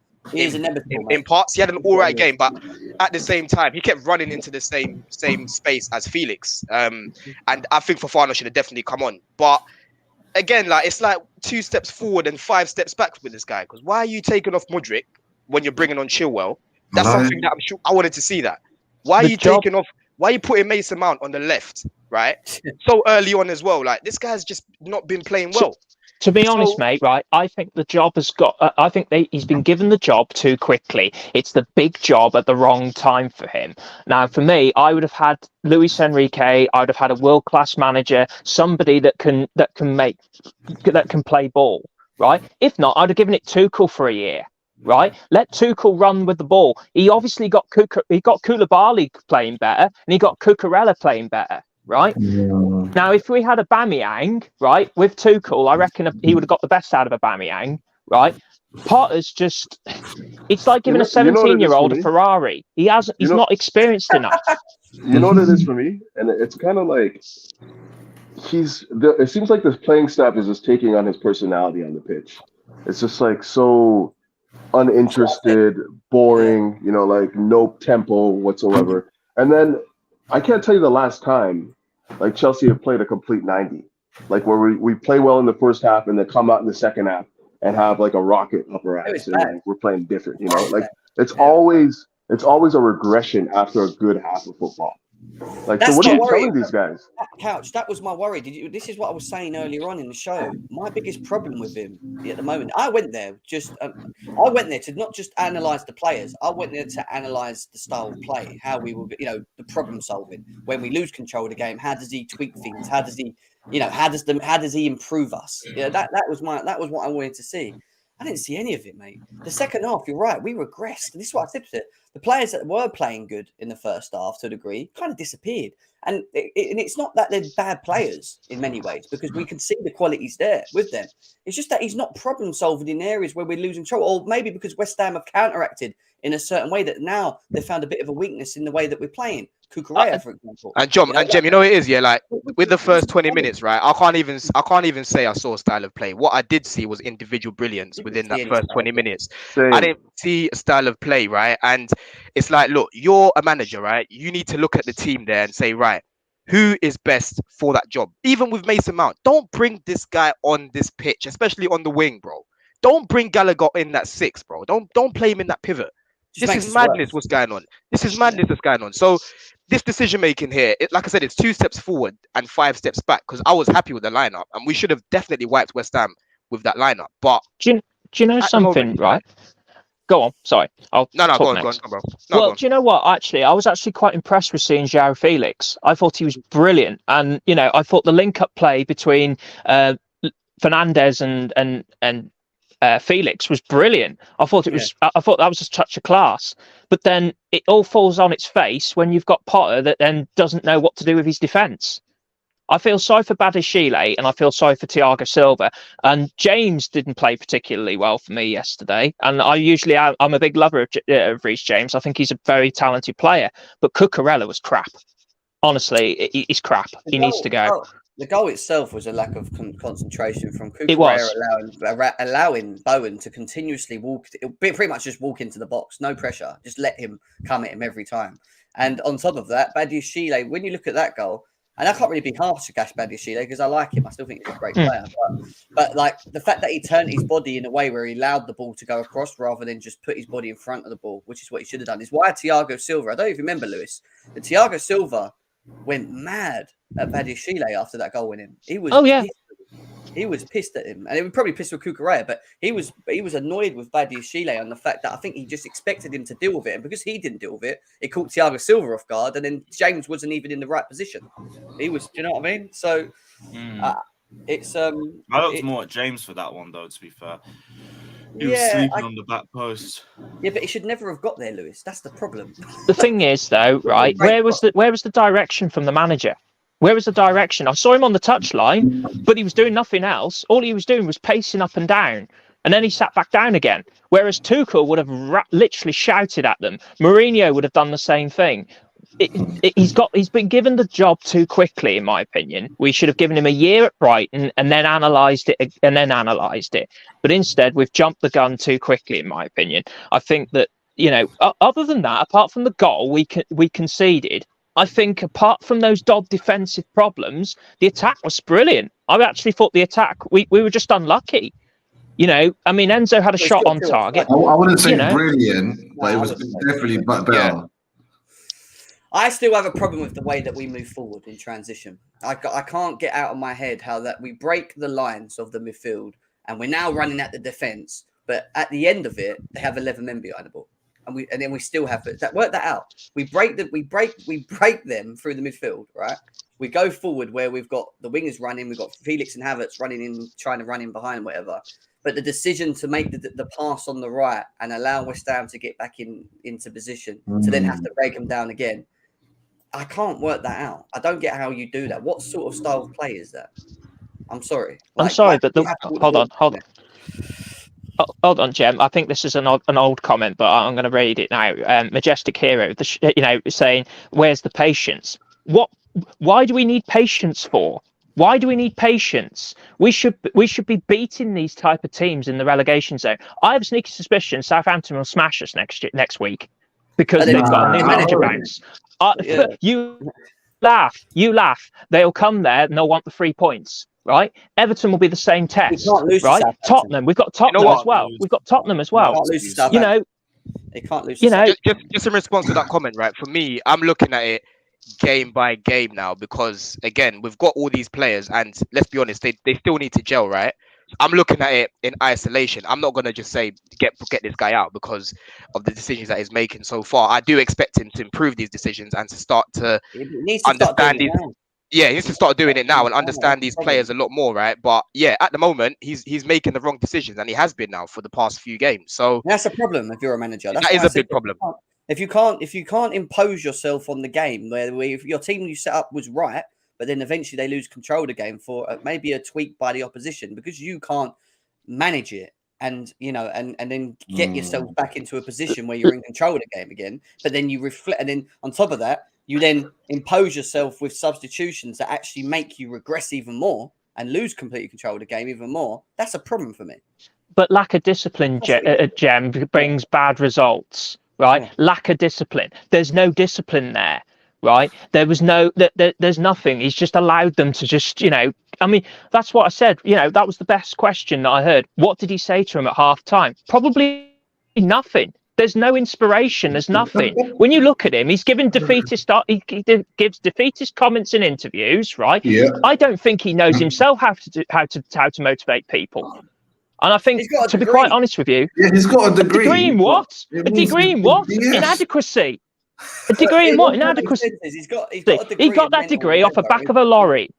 parts. He had an all right game, but at the same time, he kept running into the same space as Felix. And I think Fofana should have definitely come on. But again, like, it's like 2 steps forward and 5 steps back with this guy. Because why are you taking off Mudryk when you're bringing on Chilwell? That's something that I'm sure I wanted to see that. Why are you taking off? Why are you putting Mason Mount on the left, right? So early on as well. Like, this guy's just not been playing well. To be honest, mate, right? I think the job has got. I think he's been given the job too quickly. It's the big job at the wrong time for him. Now, for me, I would have had Luis Enrique. I would have had a world-class manager, somebody that can play ball, right? If not, I'd have given it Tuchel for a year, right? Let Tuchel run with the ball. He obviously got Koulibaly playing better, and he got Cucurella playing better. Right? Yeah. Now, if we had Aubameyang, right, with Tuchel, I reckon he would have got the best out of Aubameyang, right? Potter's just, it's like giving a 17-year-old a Ferrari. He's not experienced enough. You know what it is for me? And it's kind of like, it seems like the playing staff is just taking on his personality on the pitch. It's just like so uninterested, boring, you know, like no tempo whatsoever. And then I can't tell you the last time like Chelsea have played a complete 90, like where we play well in the first half and then come out in the second half and have like a rocket up our ass and like, we're playing different, you know, like it's always a regression after a good half of football. Like, so what are you telling these guys? Couch, that was my worry. This is what I was saying earlier on in the show. My biggest problem with him at the moment, I went there to not just analyze the players. I went there to analyze the style of play, how we will, you know, the problem solving. When we lose control of the game, how does he tweak things? How does he, you know, how does he improve us? You know, that was what I wanted to see. I didn't see any of it, mate. The second half, you're right, we regressed. This is what I said to it. The players that were playing good in the first half, to a degree, kind of disappeared. And it's not that they're bad players in many ways, because we can see the qualities there with them. It's just that he's not problem solving in areas where we're losing control, or maybe because West Ham have counteracted in a certain way that now they've found a bit of a weakness in the way that we're playing. Cucurella, for example. And John, Jem, you know what it is, yeah. Like with the first 20 minutes, right? I can't even say I saw a style of play. What I did see was individual brilliance within that first 20 minutes. I didn't see a style of play, right? And it's like, look, you're a manager, right? You need to look at the team there and say, right, who is best for that job? Even with Mason Mount, don't bring this guy on this pitch, especially on the wing, bro. Don't bring Gallagher in that 6, bro. Don't play him in that pivot. This is madness. What's going on? This is madness. What's going on? So this decision making here, like I said, it's 2 steps forward and 5 steps back. Because I was happy with the lineup, and we should have definitely wiped West Ham with that lineup. But do you know something, right? Go on. Sorry, go on, bro. Well, do you know what? Actually, I was quite impressed with seeing João Felix. I thought he was brilliant, and you know, I thought the link-up play between Fernandes and Felix was brilliant. I thought it was. I thought that was a touch of class. But then it all falls on its face when you've got Potter that then doesn't know what to do with his defence. I feel sorry for Badiashile and I feel sorry for Thiago Silva. And James didn't play particularly well for me yesterday. And I'm a big lover of Reece James. I think he's a very talented player. But Cucurella was crap. Honestly, he's crap. He needs to go. The goal itself was a lack of concentration from Cucurella, allowing Bowen to continuously pretty much just walk into the box, no pressure, just let him come at him every time. And on top of that, Badiashile, when you look at that goal, and I can't really be harsh to Gash Badiashile because I like him, I still think he's a great player. But like the fact that he turned his body in a way where he allowed the ball to go across rather than just put his body in front of the ball, which is what he should have done, is why Thiago Silva, I don't even remember, Lewis, but Thiago Silva went mad at Badiashile after that goal went in. He was he was pissed at him, and he was probably pissed with Cucurella, but he was annoyed with Badiashile on the fact that I think he just expected him to deal with it, and because he didn't deal with it, it caught Thiago Silva off guard, and then James wasn't even in the right position. He was, do you know what I mean? So it's I looked more at James for that one, though. To be fair, he was sleeping on the back post. Yeah, but he should never have got there, Lewis. That's the problem. The thing is, though, right? Where was the direction from the manager? Where was the direction? I saw him on the touchline, but he was doing nothing else. All he was doing was pacing up and down, and then he sat back down again. Whereas Tuchel would have literally shouted at them. Mourinho would have done the same thing. He's been given the job too quickly, in my opinion. We should have given him a year at Brighton and then analysed it. But instead, we've jumped the gun too quickly, in my opinion. I think that, other than that, apart from the goal we conceded, I think apart from those odd defensive problems, the attack was brilliant. I actually thought the attack, we were just unlucky. Enzo had a shot on target. I wouldn't say brilliant, but it was definitely better. Yeah. I still have a problem with the way that we move forward in transition. I can't get out of my head how that we break the lines of the midfield and we're now running at the defence, but at the end of it, they have 11 men behind the ball. And then we still have that. Work that out. We break them through the midfield, right? We go forward where we've got the wingers running, we've got Felix and Havertz running in, trying to run in behind, whatever. But the decision to make the pass on the right and allow West Ham to get back into position to then have to break them down again, I can't work that out. I don't get how you do that. What sort of style of play is that? I'm sorry. But hold on. Hold on, Jem. I think this is an old comment, but I'm going to read it now. Majestic Hero, saying, "Where's the patience? Why do we need patience for? Why do we need patience? We should be beating these type of teams in the relegation zone. I have a sneaky suspicion Southampton will smash us next week because they've got a new manager bounce. You laugh. They'll come there and they'll want the 3 points." Right, Everton will be the same test. Right, Tottenham. We've got Tottenham as well. We've got Tottenham as well. They can't lose. Just in response to that comment, right? For me, I'm looking at it game by game now because again, we've got all these players, and let's be honest, they still need to gel, right? I'm looking at it in isolation. I'm not gonna just say get this guy out because of the decisions that he's making so far. I do expect him to improve these decisions and to start to understand these. Yeah, he needs to start doing it now and understand these players a lot more, right? But yeah, at the moment, he's making the wrong decisions, and he has been now for the past few games. So that's a problem if you're a manager. That is a big problem. If you can't impose yourself on the game, where if your team you set up was right, but then eventually they lose control of the game for maybe a tweak by the opposition because you can't manage it. And and then get yourself back into a position where you're in control of the game again. But then you reflect, and then on top of that, you then impose yourself with substitutions that actually make you regress even more and lose completely control of the game even more. That's a problem for me. But lack of discipline, Jem, brings bad results, right? Yeah. Lack of discipline. There's no discipline there, right? There's nothing. He's just allowed them to just, that's what I said. That was the best question that I heard. What did he say to him at half time? Probably nothing. There's no inspiration. There's nothing. When you look at him, he's given defeatist. He gives defeatist comments in interviews, right? Yeah. I don't think he knows himself how to motivate people. And I think, to be quite honest with you, he's got a degree. A degree in what? A degree in what? Yes. Inadequacy. A degree in what? Inadequacy. He's got a degree. He got that degree off the back of a lorry.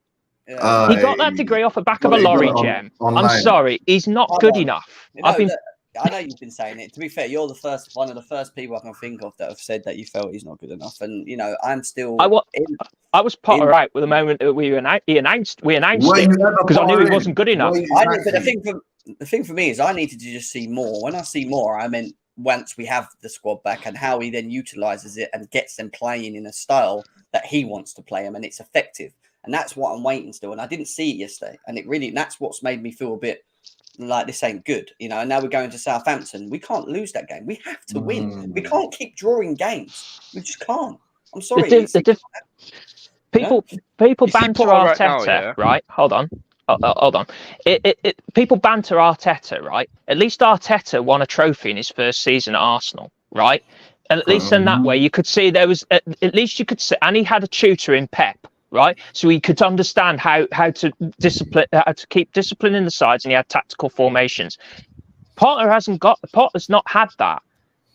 He got that degree off the back of a He got lorry, it Gem. online. I'm sorry, he's not Hold good on. enough. You know, I've been. look, I know you've been saying it. To be fair, you're one of the first people I can think of that have said that you felt he's not good enough. And you know, I'm still. I was Potter out with the moment that we announced it Were because you ever I knew Potter he wasn't good in? enough. Were you But exactly? the thing for me is I needed to just see more. When I see more, I meant once we have the squad back and how he then utilizes it and gets them playing in a style that he wants to play them and it's effective. And that's what I'm waiting still. And I didn't see it yesterday. And that's what's made me feel a bit like this ain't good, you know. And now we're going to Southampton. We can't lose that game. We have to win. We can't keep drawing games. We just can't. I'm sorry. People You see banter Potter right Arteta, now, right? Hold on. Hold on. People banter Arteta, right? At least Arteta won a trophy in his first season at Arsenal, right? And at least in that way, you could see there was at least you could see, and he had a tutor in Pep, right? So he could understand how to keep discipline in the sides, and he had tactical formations. Potter's not had that,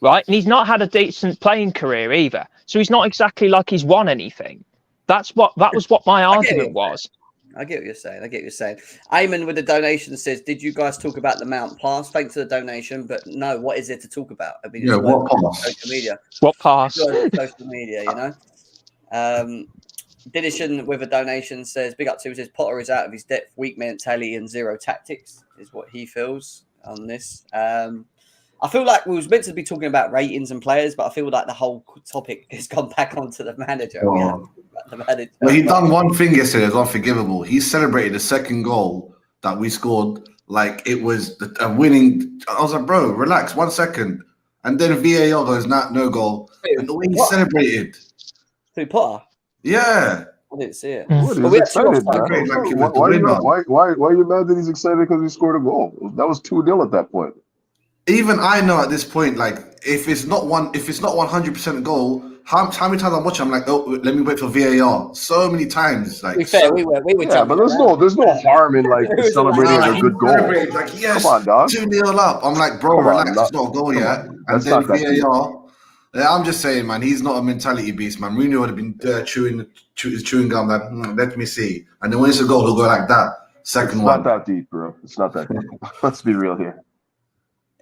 right? And he's not had a decent playing career either. So he's not exactly like he's won anything. That was what my argument was. I get what you're saying. Eamon with the donation says, "Did you guys talk about the Mount pass? Thanks for the donation, but no. What is there to talk about? I mean, What pass? social media. What pass? Social media, you know." Didishan with a donation says, "Big up to him." Says Potter is out of his depth, weak mentality, and zero tactics is what he feels on this. I feel like we was meant to be talking about ratings and players, but I feel like the whole topic has gone back onto the manager. We have to talk about the manager. Well, he done one thing yesterday that's unforgivable. He celebrated the second goal that we scored like it was a winning. I was like, bro, relax 1 second. And then VAR goes, no goal. And the way he celebrated. Who, Potter? Yeah. I didn't see it. What, But he's we had two excited, offside man. goals. Why are you mad that he's excited because he scored a goal? That was 2-0 at that point. Even I know at this point, like if it's not 100% goal, how many times I'm watching, I'm like, oh, let me wait for VAR. So many times, like. To be fair, we were. Yeah, but there's no harm in like celebrating a good goal. Like, yes, Come on, dog. 2-0 up. I'm like, bro, relax, it's not a goal yet. And then VAR. Yeah, I'm just saying, man, he's not a mentality beast, man. Mourinho would have been chewing gum, like, let me see. And then when it's a goal, he'll go like that. Second one. It's not that deep, bro. It's not that deep. Let's be real here.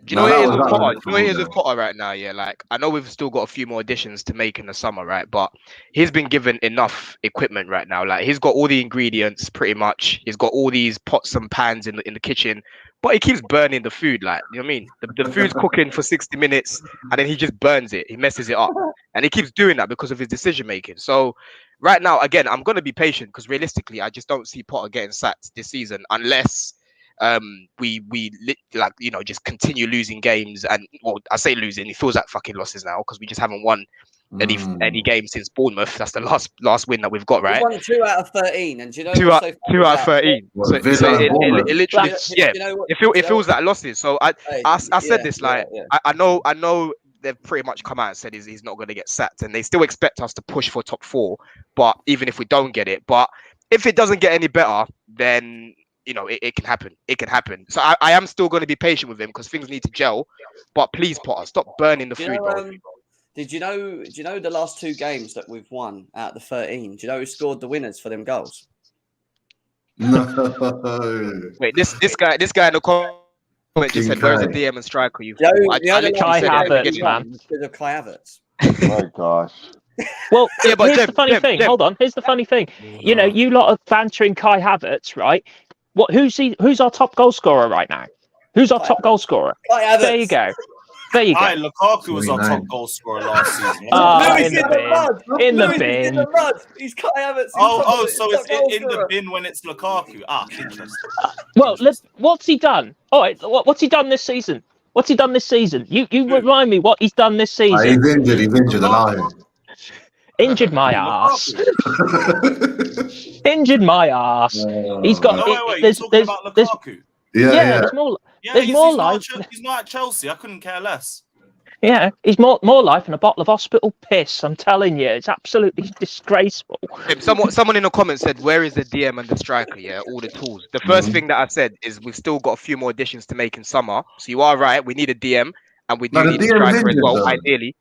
Do you know what it is with Potter? Do you know what it is with Potter right now? Yeah, like I know we've still got a few more additions to make in the summer, right? But he's been given enough equipment right now. Like he's got all the ingredients pretty much. He's got all these pots and pans in the kitchen, but he keeps burning the food. Like you know what I mean? The food's cooking for 60 minutes, and then he just burns it. He messes it up, and he keeps doing that because of his decision making. So right now, again, I'm gonna be patient because realistically, I just don't see Potter getting sacked this season unless. Just continue losing games, and well, I say losing, it feels like fucking losses now because we just haven't won any games since Bournemouth. That's the last win that we've got, right? We won 2 out of 13, and do you know two out of 13. So it literally, it feels like losses. So I said this like I know they've pretty much come out and said he's not going to get sacked, and they still expect us to push for top 4. But even if we don't get it, but if it doesn't get any better, then. You know, it can happen. It can happen. So I am still going to be patient with him because things need to gel. But please, Potter, stop burning the food, bro. Did you know the last 2 games that we've won out of the 13? Do you know who scored the winners for them goals? No. Wait, this guy in the comment just said, "Where's the DM and striker?" Kai Havertz, man. Because of Kai Havertz. My gosh. Well, here's the funny thing. Hold on. Here's the funny thing. You know, you lot are bantering Kai Havertz, right? Who's our top goal scorer right now? Who's our top goal scorer? There you go. Lukaku was our top goal scorer last season. In the bin. He's Kai Havertz. So it's in the bin when it's Lukaku. Interesting. Well, what's he done? All right, what's he done this season? You remind me what he's done this season. He's injured. Allow him. Injured my ass. Injured my ass. He's got. No, wait. You're talking about Lukaku? Yeah. There's more life. He's not at Chelsea. I couldn't care less. Yeah, he's more life than a bottle of hospital piss. I'm telling you, it's absolutely disgraceful. Someone in the comments said, "Where is the DM and the striker? Yeah, all the tools." The first thing that I said is we've still got a few more additions to make in summer. So you are right. We need a DM and we do need a striker as well. Ideally,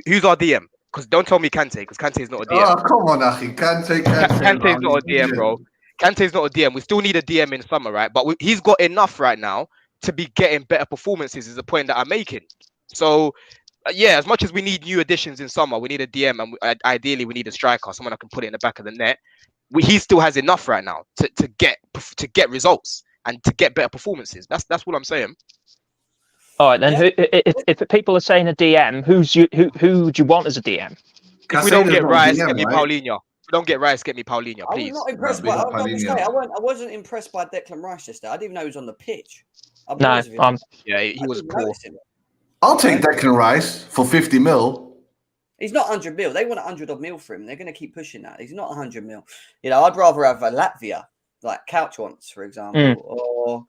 who's our DM? Because don't tell me Kante, because Kante is not a DM. Oh, come on, Akhi. Kante. Kante is not a DM, bro. Kante's not a DM. We still need a DM in summer, right? But he's got enough right now to be getting better performances. Is the point that I'm making. So, yeah, as much as we need new additions in summer, we need a DM, and ideally we need a striker, someone that can put it in the back of the net. He still has enough right now to get results and to get better performances. That's what I'm saying. All right, then. If people are saying a DM, who would you want as a DM? If we don't Caicedo's get not Rice, DM, get me right? Paulinho. If we don't get Rice, get me Paulinho, I was please. not impressed big by. up I Paulinho. wasn't impressed by Declan Rice yesterday. I didn't even know he was on the pitch. I'll be No, honest with you. Yeah, he was poor. I'll take Declan Rice for 50 mil. He's not 100 mil. They want 100 odd mil for him. They're going to keep pushing that. He's not 100 mil. You know, I'd rather have a Latvia, like Couch wants, for example, or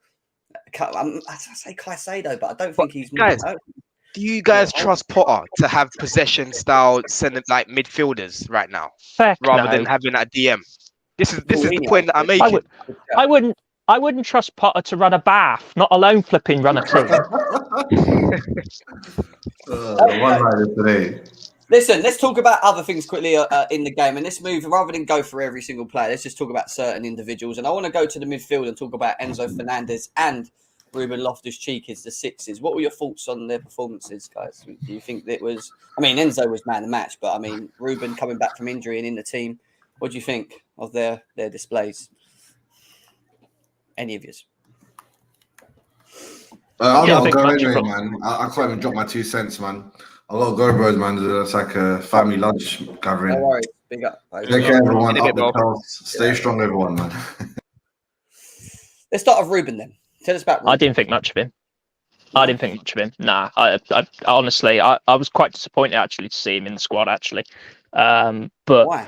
I say Caicedo, but I don't think he's. Guys, do you guys trust Potter to have possession style like midfielders right now, rather than having a DM? This is the point that I'm making. I wouldn't trust Potter to run a bath, not alone flipping run a team. One-sided today. Listen, let's talk about other things quickly in the game. And let's move, rather than go for every single player, let's just talk about certain individuals. And I want to go to the midfield and talk about Enzo Fernandez and Ruben Loftus-Cheek as the sixes. What were your thoughts on their performances, guys? Do you think that was... I mean, Enzo was man of the match, but I mean, Ruben coming back from injury and in the team. What do you think of their displays? Any of yours? I'll Yeah, I think go much anyway, of- man. I can't even drop my 2 cents, man. I'll go, bros, man. It's like a family lunch gathering. No worries. Big up. Take care, everyone. In a Up bit, the bro. pulse. Stay strong, everyone, man. Let's start with Ruben then. Tell us about Ruben. I didn't think much of him. Nah, I honestly, I was quite disappointed actually to see him in the squad actually. But Why?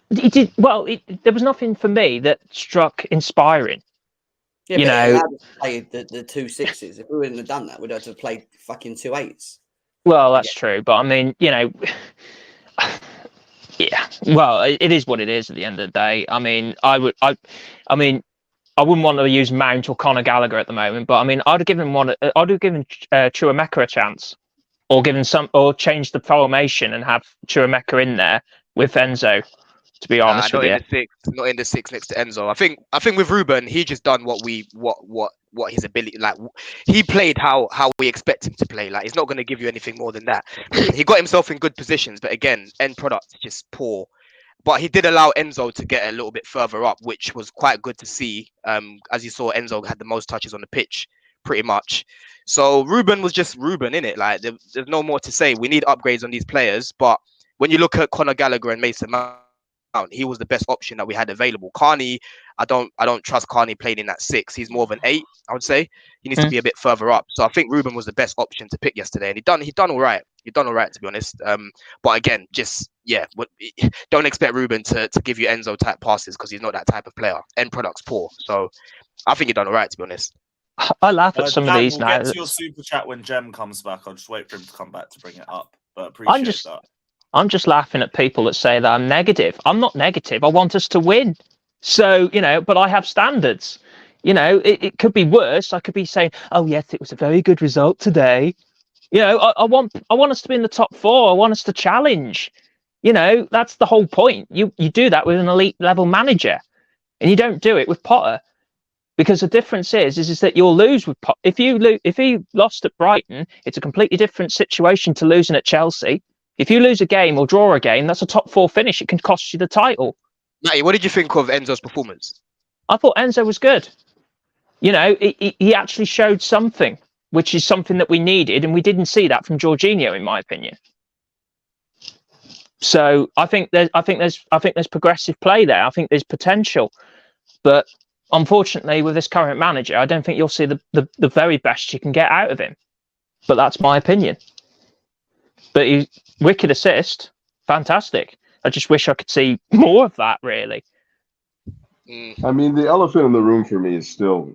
he did well. There was nothing for me that struck inspiring. Yeah, You but know- allowed us to play the 2 6s. If we wouldn't have done that, we'd have to play fucking 2 8s. Well, that's true, but I mean, you know, yeah. Well, it is what it is at the end of the day. I mean, I wouldn't want to use Mount or Conor Gallagher at the moment, but I mean, I'd have given Chuameka a chance, or change the formation and have Chuameka in there with Enzo. To be honest with you, not in the 6 next to Enzo. I think with Ruben, he just done what his ability, like he played how we expect him to play. Like he's not going to give you anything more than that. He got himself in good positions, but again, end product is just poor. But he did allow Enzo to get a little bit further up, which was quite good to see. As you saw, Enzo had the most touches on the pitch, pretty much. So Ruben was just Ruben, innit? Like there's no more to say. We need upgrades on these players, but when you look at Conor Gallagher and Mason Mount, he was the best option that we had available. Carney, I don't trust Carney playing in that 6. He's more of an 8, I would say. He needs to be a bit further up. So I think Ruben was the best option to pick yesterday, and he done all right. He done all right, to be honest. But again, don't expect Ruben to give you Enzo type passes because he's not that type of player. End product's poor. So I think he done all right, to be honest. I laugh at some of these we'll now. get to your super chat when Jem comes back. I'll just wait for him to come back to bring it up. But appreciate that. I'm just laughing at people that say that I'm negative. I'm not negative. I want us to win. So, you know, but I have standards. You know, it could be worse. I could be saying, oh, yes, it was a very good result today. You know, I want us to be in the top 4. I want us to challenge. You know, that's the whole point. You do that with an elite level manager, and you don't do it with Potter. Because the difference is that you'll lose with Potter. If you lost at Brighton, it's a completely different situation to losing at Chelsea. If you lose a game or draw a game, that's a top 4 finish. It can cost you the title. Matty, what did you think of Enzo's performance? I thought Enzo was good. You know, he actually showed something, which is something that we needed, and we didn't see that from Jorginho, in my opinion. So I think there's progressive play there. I think there's potential, but unfortunately, with this current manager, I don't think you'll see the very best you can get out of him. But that's my opinion. But he wicked assist, fantastic. I just wish I could see more of that, really. I mean, the elephant in the room for me is still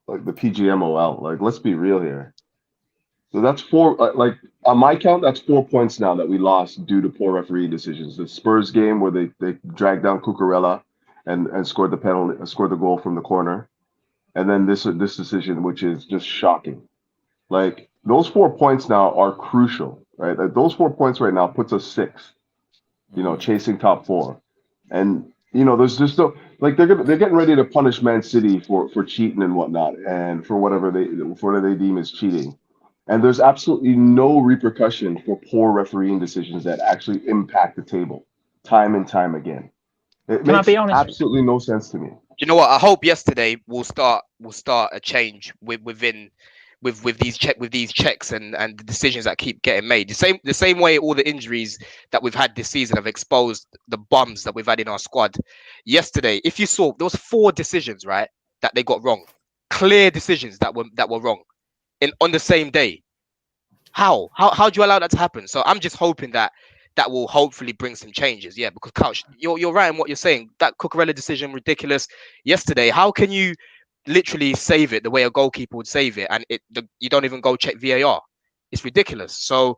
like the PGMOL. Like, let's be real here. So that's 4. Like on my count, that's 4 points now that we lost due to poor referee decisions. The Spurs game where they dragged down Cucurella and scored the penalty, scored the goal from the corner, and then this decision, which is just shocking. Like those 4 points now are crucial, right? Like, those 4 points right now puts us 6th. You know, chasing top 4, and you know, there's just no like they're getting ready to punish Man City for cheating and whatnot, and for whatever they deem as cheating, and there's absolutely no repercussion for poor refereeing decisions that actually impact the table time and time again. It Can I makes be honest? absolutely no sense to me. You know what? I hope yesterday will start a change with these checks and the decisions that keep getting made. The same way all the injuries that we've had this season have exposed the bums that we've had in our squad. Yesterday, if you saw, there was 4 decisions, right, that they got wrong. Clear decisions that were wrong on the same day. How do you allow that to happen? So I'm just hoping that will hopefully bring some changes. Yeah, because Couch, you're right in what you're saying. That Cucurella decision, ridiculous. Yesterday, how can you literally save it the way a goalkeeper would save it, and you don't even go check VAR? It's ridiculous. So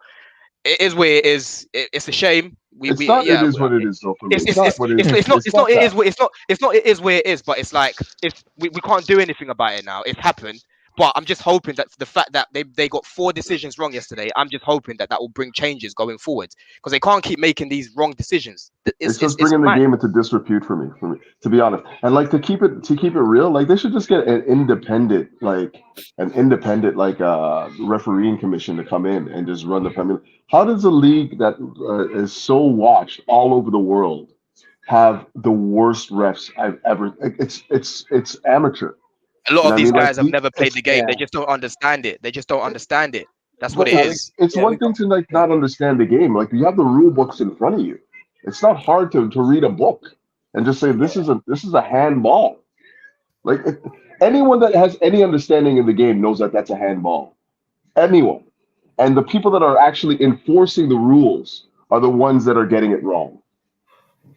it is where it is. It's a shame. It is what it is, though. For me, it's not what it is. It's not it is where it is. But it's like we can't do anything about it now. It's happened. But I'm just hoping that the fact that they got 4 decisions wrong yesterday, I'm just hoping that will bring changes going forward, because they can't keep making these wrong decisions. It's just bringing the game into disrepute for me, to be honest. And like to keep it real, like they should just get an independent refereeing commission to come in and just run the Premier. How does a league that is so watched all over the world have the worst refs I've ever? It's amateur. A lot of these guys have never played the game. They just don't understand it. That's what it is. It's one thing to like not understand the game. Like, you have the rule books in front of you. It's not hard to read a book and just say this is a handball. Like, anyone that has any understanding of the game knows that that's a handball. Anyone. And the people that are actually enforcing the rules are the ones that are getting it wrong.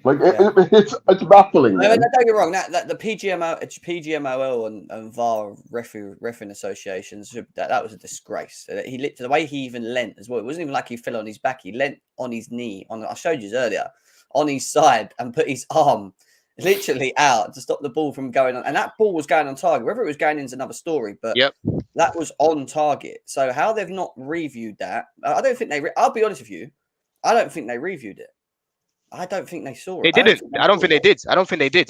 Like, it's baffling. No, don't get me wrong. That the PGMOL and VAR refereeing associations, that was a disgrace. The way he even leant as well. It wasn't even like he fell on his back. He leant on his knee. I showed you earlier, on his side, and put his arm literally out to stop the ball from going on. And that ball was going on target. Whether it was going in is another story. But that was on target. So how they've not reviewed that? I don't think they. I'll be honest with you. I don't think they reviewed it. I don't think they saw it. They didn't. I don't think they did.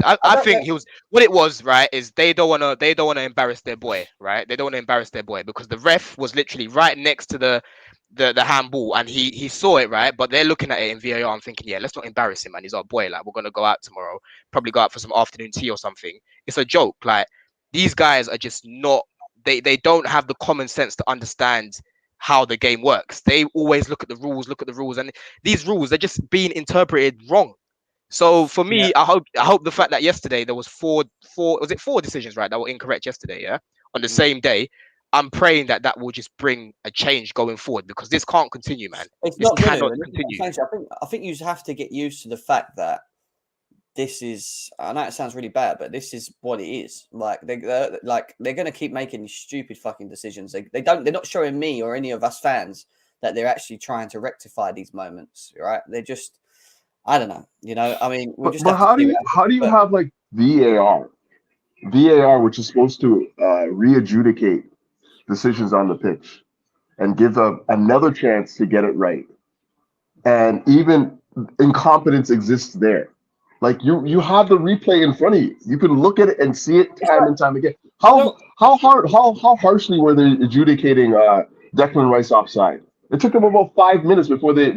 I think what it was, right, is they don't want to embarrass their boy, right? They don't want to embarrass their boy, because the ref was literally right next to the handball, and he saw it, right? But they're looking at it in VAR and thinking, yeah, let's not embarrass him, man. He's our boy. Like, we're gonna go out tomorrow, probably go out for some afternoon tea or something. It's a joke. Like, these guys are just not. They don't have the common sense to understand how the game works. They always look at the rules, and these rules, they're just being interpreted wrong. So for me, I hope the fact that yesterday there was four decisions, right, that were incorrect yesterday, on the same day. I'm praying that will just bring a change going forward, because this can't continue, man. This cannot continue. I think you have to get used to the fact that this is, I know it sounds really bad, but this is what it is. Like, they're going to keep making these stupid fucking decisions. They're not showing me or any of us fans that they're actually trying to rectify these moments, right? They're just, I don't know, I mean, how do you have like VAR, which is supposed to re-adjudicate decisions on the pitch and give another chance to get it right, and even incompetence exists there. Like, you have the replay in front of you. You can look at it and see it time and time again. How harshly were they adjudicating Declan Rice offside? It took them about 5 minutes before they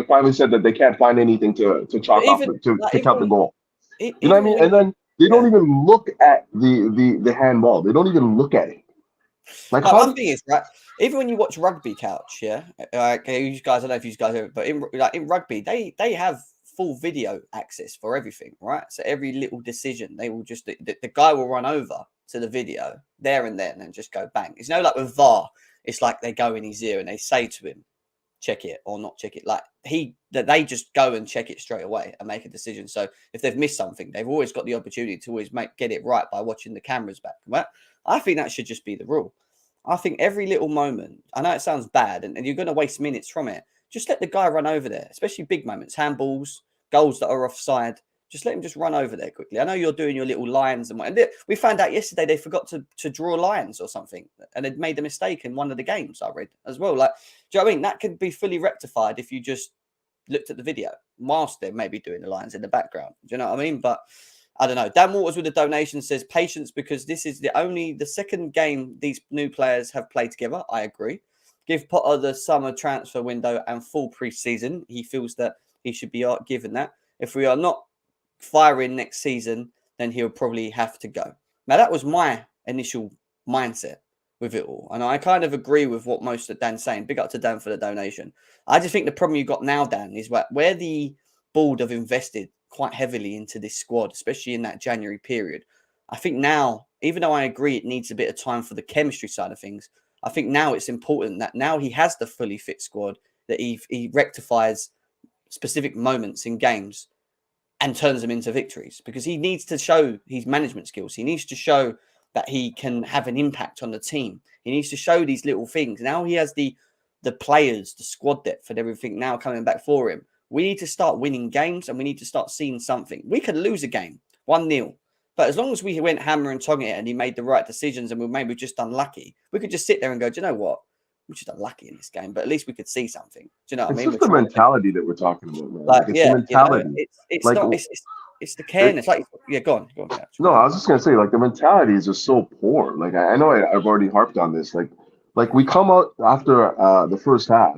finally said that they can't find anything to chalk off to count the goal. You know what I mean? And then they don't even look at the handball. They don't even look at it. Like, one thing is, right, even when you watch Rugby Couch, you guys, I don't know if you guys ever, but in rugby, they have full video access for everything, right? So every little decision, they will just the guy will run over to the video there and then and just go bang. It's like with VAR, it's like they go in his ear and they say to him, check it or not check it. Like, they just go and check it straight away and make a decision. So if they've missed something, they've always got the opportunity to always get it right by watching the cameras back. Right? I think that should just be the rule. I think every little moment, I know it sounds bad and you're going to waste minutes from it. Just let the guy run over there, especially big moments, handballs, goals that are offside. Just let him just run over there quickly. I know you're doing your little lines and we found out yesterday they forgot to draw lines or something, and they'd made a mistake in one of the games I read as well. Like, do you know what I mean? That could be fully rectified if you just looked at the video. whilst they're maybe doing the lines in the background. Do you know what I mean? But I don't know. Dan Waters with the donation says patience because this is the second game these new players have played together. I agree. Give Potter the summer transfer window and full pre-season. He feels that he should be given that. If we are not firing next season, then he'll probably have to go. Now, that was my initial mindset with it all. And I kind of agree with what most of Dan's saying. Big up to Dan for the donation. I just think the problem you've got now, Dan, is where the board have invested quite heavily into this squad, especially in that January period. I think now, even though I agree it needs a bit of time for the chemistry side of things, I think now it's important that now he has the fully fit squad, that he rectifies specific moments in games and turns them into victories, because he needs to show his management skills. He needs to show that he can have an impact on the team. He needs to show these little things. Now he has the players, the squad depth and everything now coming back for him. We need to start winning games and we need to start seeing something. We could lose a game 1-0. But as long as we went hammer and tong it and he made the right decisions and we maybe just unlucky, we could just sit there and go, do you know what? We're just unlucky in this game, but at least we could see something. Do you know what I mean? It's just the mentality that we're talking about, man. Like, It's yeah, the mentality. it's like, not. It's the careness. Like, yeah, go on. Coach. No, I was just gonna say, like, the mentality is just so poor. Like, I know I've already harped on this. Like we come out after the first half,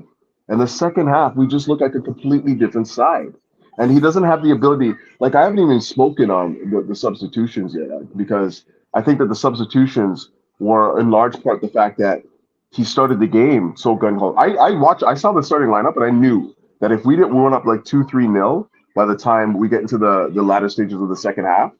and the second half we just look like a completely different side. And he doesn't have the ability. Like, I haven't even spoken on the substitutions yet, because I think that the substitutions were in large part the fact that he started the game so gung ho. I saw the starting lineup, and I knew that if we didn't run up like 2-3-0 by the time we get into the latter stages of the second half,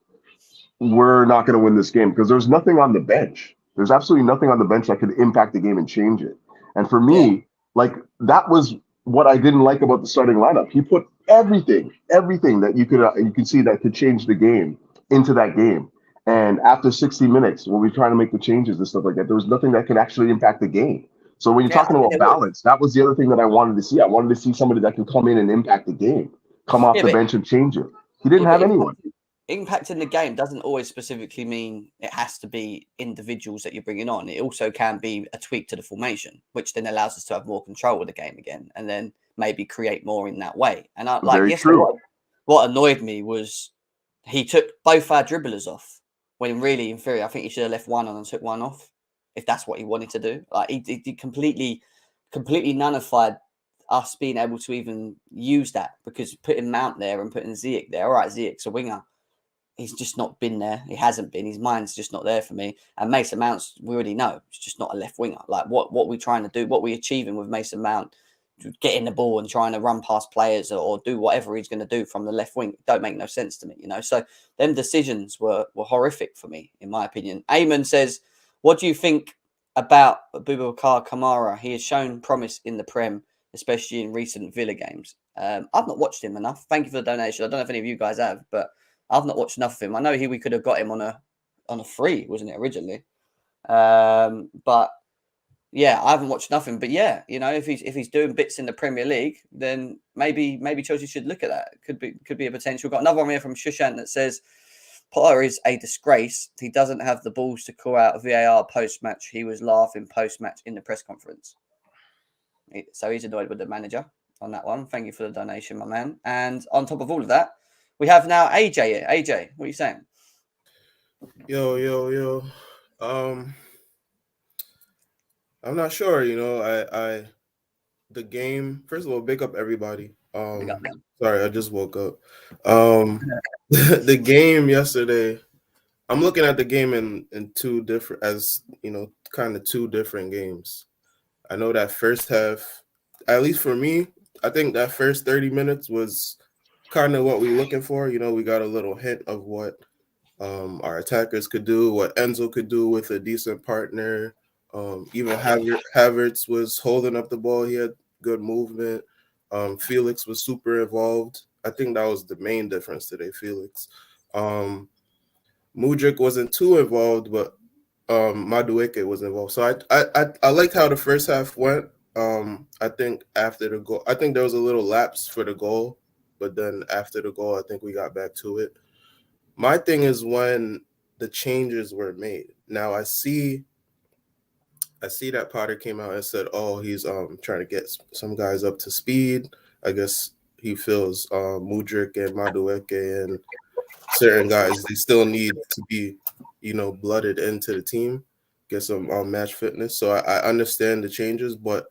we're not going to win this game, because there's nothing on the bench. There's absolutely nothing on the bench that could impact the game and change it. And for me, like, that was what I didn't like about the starting lineup. He put everything that you could see that could change the game into that game. And after 60 minutes, when we were trying to make the changes and stuff like that, there was nothing that could actually impact the game. So when you're talking about balance, that was the other thing that I wanted to see. I wanted to see somebody that can come in and impact the game, come off the bench and change it. He didn't have anyone. Impacting the game doesn't always specifically mean it has to be individuals that you're bringing on. It also can be a tweak to the formation, which then allows us to have more control of the game again, and then maybe create more in that way. And what annoyed me was he took both our dribblers off, when really, in theory, I think he should have left one on and took one off, if that's what he wanted to do. Like, he completely nullified us being able to even use that, because putting Mount there and putting Ziyech there, all right, Ziyech's a winger. He's just not been there. He hasn't been. His mind's just not there for me. And Mason Mount's, we already know, it's just not a left winger. Like, what we're trying to do, what we're achieving with Mason Mount, getting the ball and trying to run past players or do whatever he's going to do from the left wing, don't make no sense to me, you know. So them decisions were horrific for me, in my opinion. Eamon says, what do you think about Boubacar Kamara? He has shown promise in the Prem, especially in recent Villa games. I've not watched him enough. Thank you for the donation. I don't know if any of you guys have, but I've not watched enough of him. I know we could have got him on a free, wasn't it, originally? But yeah, I haven't watched nothing. But yeah, you know, if he's doing bits in the Premier League, then maybe Chelsea should look at that. Could be a potential. Got another one here from Shushan that says Potter is a disgrace. He doesn't have the balls to call out a VAR post-match. He was laughing post-match in the press conference. So he's annoyed with the manager on that one. Thank you for the donation, my man. And on top of all of that, we have now AJ here. AJ, what are you saying? Yo. I'm not sure, you know. The game, first of all, big up everybody. Sorry, I just woke up. The game yesterday, I'm looking at the game in two different, as you know, kind of two different games. I know that first half, at least for me, I think that first 30 minutes was kind of what we're looking for. You know, we got a little hint of what our attackers could do, what Enzo could do with a decent partner. Even Havertz was holding up the ball. He had good movement. Felix was super involved. I think that was the main difference today, Felix. Mudryk wasn't too involved, but Madueke was involved. So I liked how the first half went. I think after the goal, I think there was a little lapse for the goal, but then after the goal, I think we got back to it. My thing is when the changes were made. Now I see that Potter came out and said, "Oh, he's trying to get some guys up to speed." I guess he feels Mudryk and Madueke and certain guys, they still need to be, blooded into the team, get some match fitness. So I understand the changes, but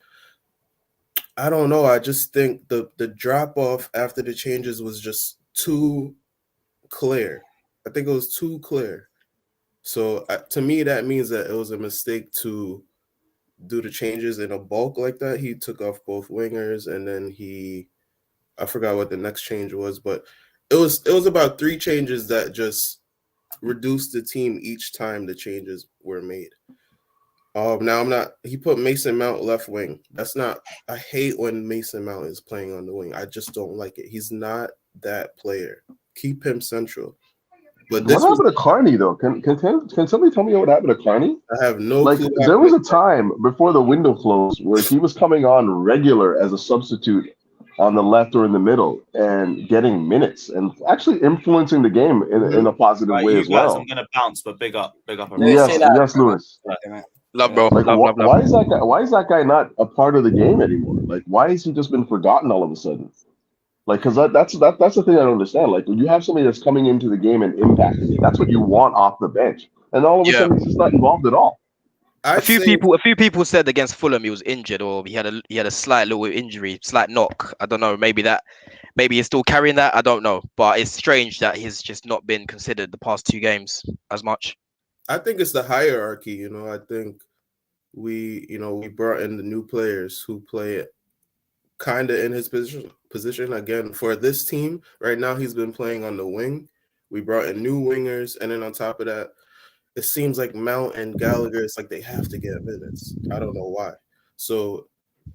I don't know. I just think the drop off after the changes was just too clear. I think it was too clear. So to me, that means that it was a mistake to do the changes in a bulk like that. He took off both wingers, and then I forgot what the next change was, but it was about 3 changes that just reduced the team each time the changes were made. Now he put Mason Mount left wing. I hate when Mason Mount is playing on the wing. I just don't like it. He's not that player. Keep him central. But what happened to Carney though? Can somebody tell me what happened to Carney? I have no clue. There was a time before the window closed where he was coming on regular as a substitute on the left or in the middle and getting minutes and actually influencing the game in a positive way as well. I'm gonna bounce, but big up. Yes, Lewis. Love, bro. Like, love. why is that guy not a part of the game anymore? Like, why has he just been forgotten all of a sudden? Like, because that's the thing I don't understand. Like, when you have somebody that's coming into the game and impacting it, that's what you want off the bench, and all of a sudden he's just not involved at all. A few people said against Fulham he was injured, or he had a slight little injury, slight knock. I don't know. Maybe he's still carrying that. I don't know. But it's strange that he's just not been considered the past 2 games as much. I think it's the hierarchy. I think we brought in the new players who play kind of in his position. Again, for this team right now, he's been playing on the wing. We brought in new wingers, and then on top of that, it seems like Mount and Gallagher, it's like they have to get minutes. I don't know why. So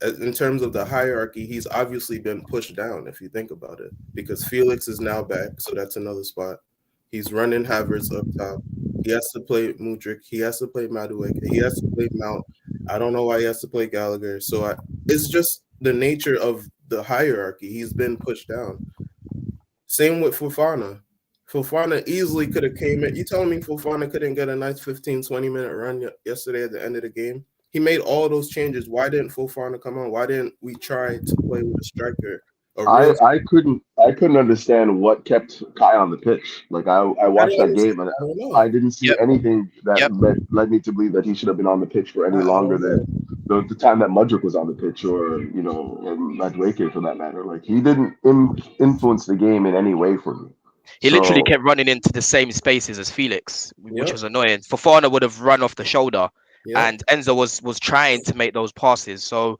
in terms of the hierarchy, he's obviously been pushed down, if you think about it, because Felix is now back, so that's another spot. He's running Havertz up top. He has to play Mudryk. He has to play Madueke. He has to play Mount. I don't know why he has to play Gallagher. So it's just the nature of the hierarchy. He's been pushed down. Same with Fofana. Fofana easily could have came in. You telling me Fofana couldn't get a nice 15, 20-minute run yesterday at the end of the game? He made all those changes. Why didn't Fofana come on? Why didn't we try to play with a striker? I couldn't understand what kept Kai on the pitch. Like I watched that game and I didn't see anything that led me to believe that he should have been on the pitch for any longer than the time that Mudryk was on the pitch, or and Madueke for that matter. Like, he didn't influence the game in any way for me. He literally kept running into the same spaces as Felix, which was annoying. Fofana would have run off the shoulder, and Enzo was trying to make those passes. So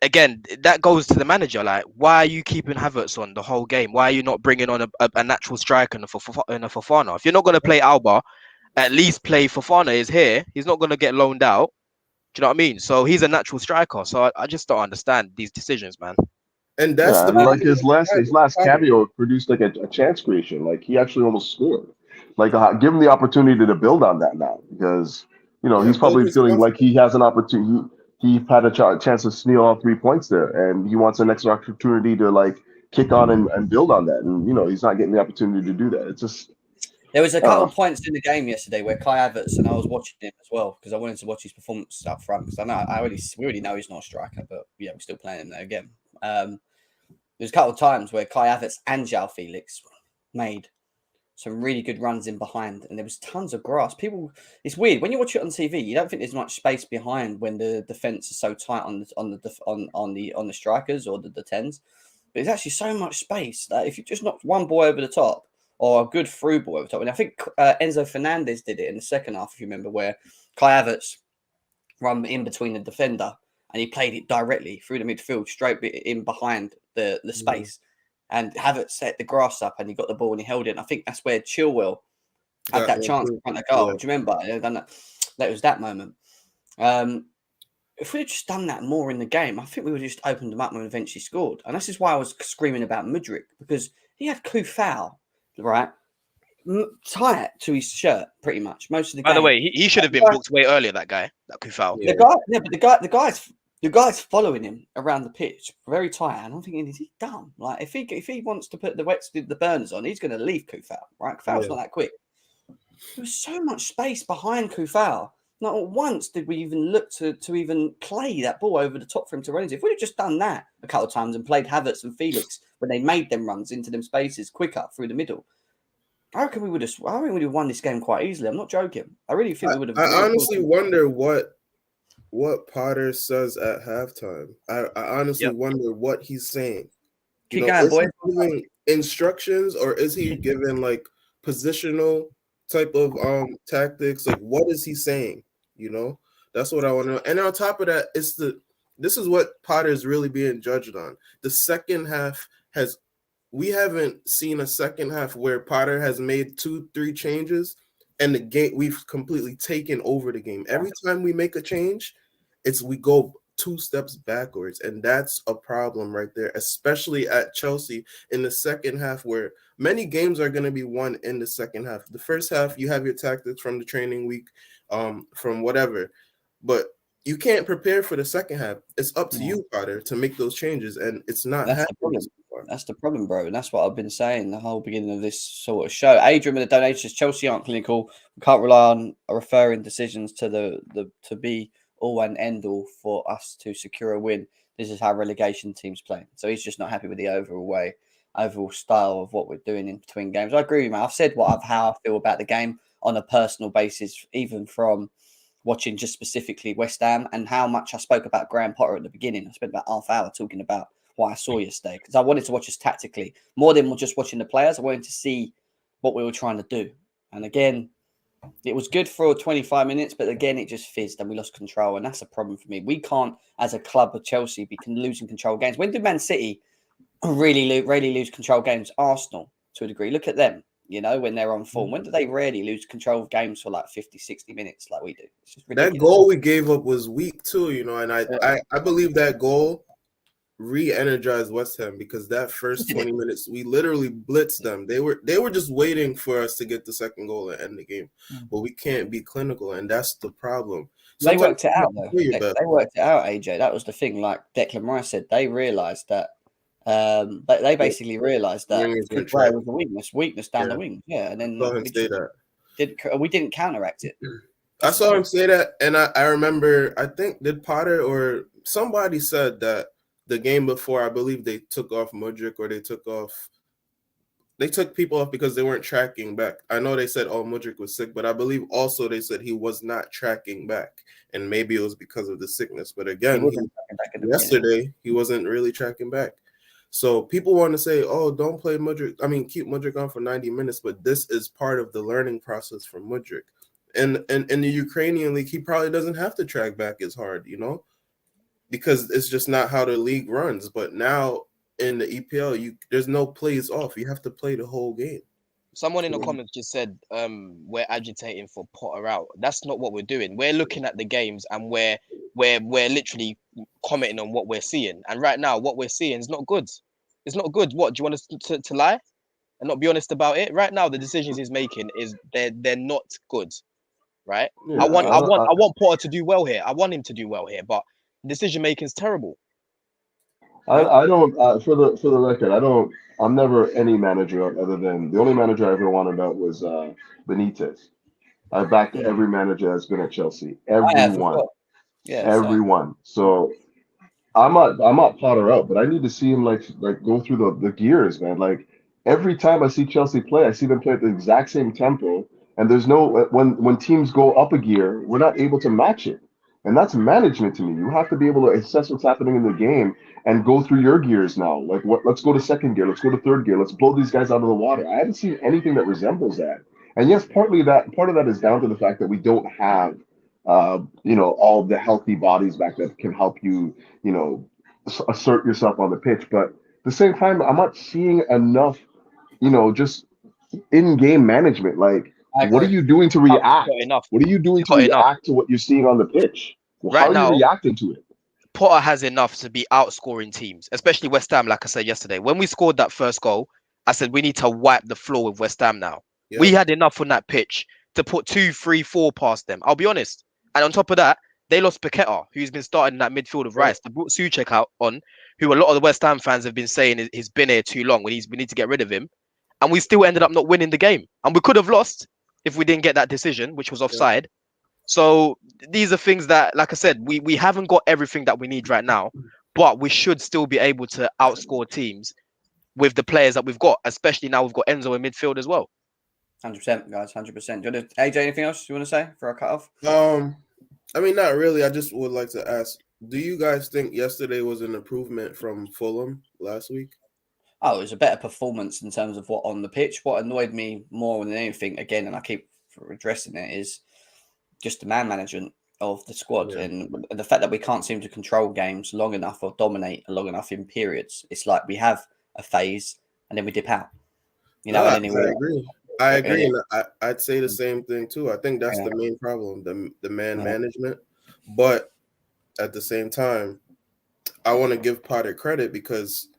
again, that goes to the manager. Like, why are you keeping Havertz on the whole game? Why are you not bringing on a natural striker in a Fofana? If you're not going to play Alba, at least play Fofana. Is here. He's not going to get loaned out. Do you know what I mean? So he's a natural striker. So I just don't understand these decisions, man. And that's like his last cameo produced like a chance creation. Like, he actually almost scored. Like, give him the opportunity to build on that now, because he's probably feeling like he has an opportunity. He had a chance to steal all 3 points there, and he wants an extra opportunity to like kick on and build on that. And he's not getting the opportunity to do that. It's just there was a couple of points in the game yesterday where Kai Havertz, and I was watching him as well because I wanted to watch his performance up front, because we already know he's not a striker, but we're still playing him there again. There's a couple of times where Kai Havertz and João Felix made some really good runs in behind, and there was tons of grass. It's weird when you watch it on TV. You don't think there's much space behind when the defense is so tight on the strikers or the tens. But there's actually so much space that if you just knock one ball over the top, or a good through ball over the top, and I think Enzo Fernandez did it in the second half, if you remember, where Kai Havertz run in between the defender and he played it directly through the midfield, straight in behind the space. And Havertz set the grass up and he got the ball and he held it. And I think that's where Chilwell had that chance in front of goal. Do you remember? That was that moment. If we had just done that more in the game, I think we would have just opened them up and eventually scored. And this is why I was screaming about Mudryk, because he had Cucurella, right, tight to his shirt pretty much most of the game. By the way, he should have been booked way earlier. That Cucurella. The guy's following him around the pitch very tight, and I'm thinking, is he dumb? Like, if he wants to put the burners on, he's going to leave Cucurella, right? Cucurella's not that quick. There was so much space behind Cucurella. Not once did we even look to even play that ball over the top for him to run into. If we'd have just done that, a couple of times and played Havertz and Felix when they made them runs into them spaces quicker through the middle, I reckon we would have won this game quite easily. I'm not joking. I really think we would have. I honestly wonder what Potter says at halftime. I honestly wonder what he's saying. Keep going, boy. Is he giving instructions, or is he giving like positional type of tactics? Like, what is he saying? That's what I want to know. And on top of that, this is what Potter is really being judged on. The second half we haven't seen a second half where Potter has made 2-3 changes and the game, we've completely taken over the game. Every time we make a change, we go 2 steps backwards, and that's a problem right there, especially at Chelsea in the second half, where many games are going to be won in the second half. The first half, you have your tactics from the training week, from whatever, but you can't prepare for the second half. It's up to you, Potter, to make those changes, and it's not happening. That's the problem, bro. And that's what I've been saying the whole beginning of this sort of show. Adrian with the donations, Chelsea aren't clinical. We can't rely on referring decisions to to be all and end all for us to secure a win. This is how relegation teams play. So he's just not happy with the overall style of what we're doing in between games. I agree with you, man. I've said how I feel about the game on a personal basis, even from watching just specifically West Ham, and how much I spoke about Graham Potter at the beginning. I spent about half hour talking about what I saw yesterday, because I wanted to watch us tactically more than just watching the players. I wanted to see what we were trying to do. And again, it was good for 25 minutes, but again, it just fizzed and we lost control. And that's a problem for me. We can't, as a club of Chelsea, be losing control games. When did Man City really lose control games? Arsenal, to a degree. Look at them, when they're on form. When do they rarely lose control of games for like 50, 60 minutes like we do? It's just ridiculous. That goal we gave up was weak too, and I believe that goal re-energized West Ham, because that first 20 minutes we literally blitzed them. They were just waiting for us to get the second goal and end the game, but we can't be clinical, and that's the problem. They worked it out though. They worked it out, AJ. That was the thing. Like Declan Rice said, they realised that. They basically realised that it was a weakness down the wing. Yeah, and then we didn't counteract it. I saw him say that, and I remember. I think did Potter or somebody said that the game before, I believe they took off Mudryk, or they took people off because they weren't tracking back. I know they said, Mudryk was sick, but I believe also they said he was not tracking back, and maybe it was because of the sickness. But again, yesterday he wasn't really tracking back. So people want to say, don't play Mudryk. I mean, keep Mudryk on for 90 minutes, but this is part of the learning process for Mudryk. And in the Ukrainian league, he probably doesn't have to track back as hard, because it's just not how the league runs. But now in the EPL, there's no plays off. You have to play the whole game. Someone in the comments just said we're agitating for Potter out. That's not what we're doing. We're looking at the games and we're literally commenting on what we're seeing. And right now, what we're seeing is not good. It's not good. What, do you want us to lie and not be honest about it? Right now, the decisions he's making is they're not good. Right? Yeah, I want Potter to do well here. I want him to do well here, but decision making is terrible. I don't for the record, I'm never any manager other than the only manager I ever wanted out was Benitez. I backed every manager that's been at Chelsea. Everyone. Everyone. So I'm not Potter out, but I need to see him like go through the gears, man. Like every time I see Chelsea play, I see them play at the exact same tempo. And there's no when teams go up a gear, we're not able to match it. And that's management to me. You have to be able to assess what's happening in the game and go through your gears now. Like let's go to second gear, let's go to third gear, let's blow these guys out of the water. I haven't seen anything that resembles that. And yes, part of that is down to the fact that we don't have all the healthy bodies back that can help you, assert yourself on the pitch. But at the same time, I'm not seeing enough, just in-game management. Like, what are you doing to react? What are you doing to react to what you're seeing on the pitch? How are you reacting to it? Potter has enough to be outscoring teams, especially West Ham. Like I said yesterday, when we scored that first goal, I said we need to wipe the floor with West Ham now. Yep. We had enough on that pitch to put 2, 3, 4 past them. I'll be honest. And on top of that, they lost Paqueta, who's been starting in that midfield of Rice. They brought Souček out on, who a lot of the West Ham fans have been saying he's been here too long. We need to get rid of him. And we still ended up not winning the game. And we could have lost if we didn't get that decision, which was offside. Yeah. So these are things that, like I said, we haven't got everything that we need right now. but we should still be able to outscore teams with the players that we've got, especially now we've got Enzo in midfield as well. 100%, guys, 100%. Do you want to, AJ, anything else you want to say for our cut-off? I mean, not really. I just would like to ask, do you guys think yesterday was an improvement from Fulham last week? Oh, it was a better performance in terms of what on the pitch. What annoyed me more than anything, again, and I keep addressing it, is just the man management of the squad and the fact that we can't seem to control games long enough or dominate long enough in periods. It's like we have a phase and then we dip out. You know, I agree. I agree, and I'd say the same thing too. I think that's the main problem, the man management. But at the same time, I want to give Potter credit because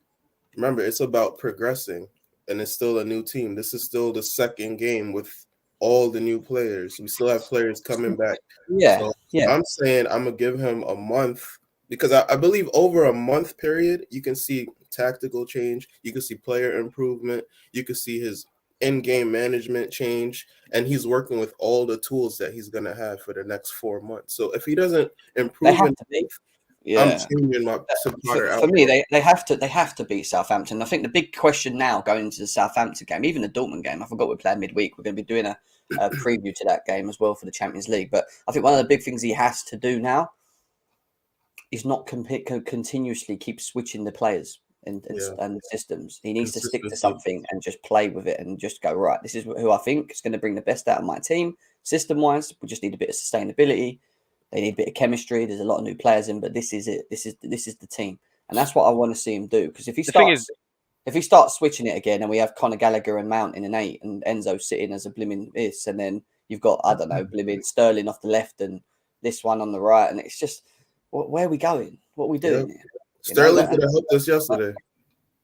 remember, it's about progressing, and it's still a new team. This is still the second game with all the new players. We still have players coming back. So I'm saying I'm gonna give him a month because I believe over a month period, you can see tactical change, you can see player improvement, you can see his in-game management change, and he's working with all the tools that he's gonna have for the next 4 months. So if he doesn't improve, I'm changing my for me. They have to beat Southampton. I think the big question now going into the Southampton game, even the Dortmund game, I forgot we're playing midweek. We're going to be doing a preview to that game as well for the Champions League. But I think one of the big things he has to do now is not continuously keep switching the players and the systems. He needs to stick to something and just play with it and just go, right, this is who I think is going to bring the best out of my team. System-wise, we just need a bit of sustainability. They need a bit of chemistry. There's a lot of new players in, but this is it. This is the team, and that's what I want to see him do. Because if he starts switching it again, and we have Conor Gallagher and Mount in an 8, and Enzo sitting as a blimmin' this, and then you've got blimmin' Sterling off the left and this one on the right, and it's just where are we going? What are we doing here? Sterling could have helped us yesterday.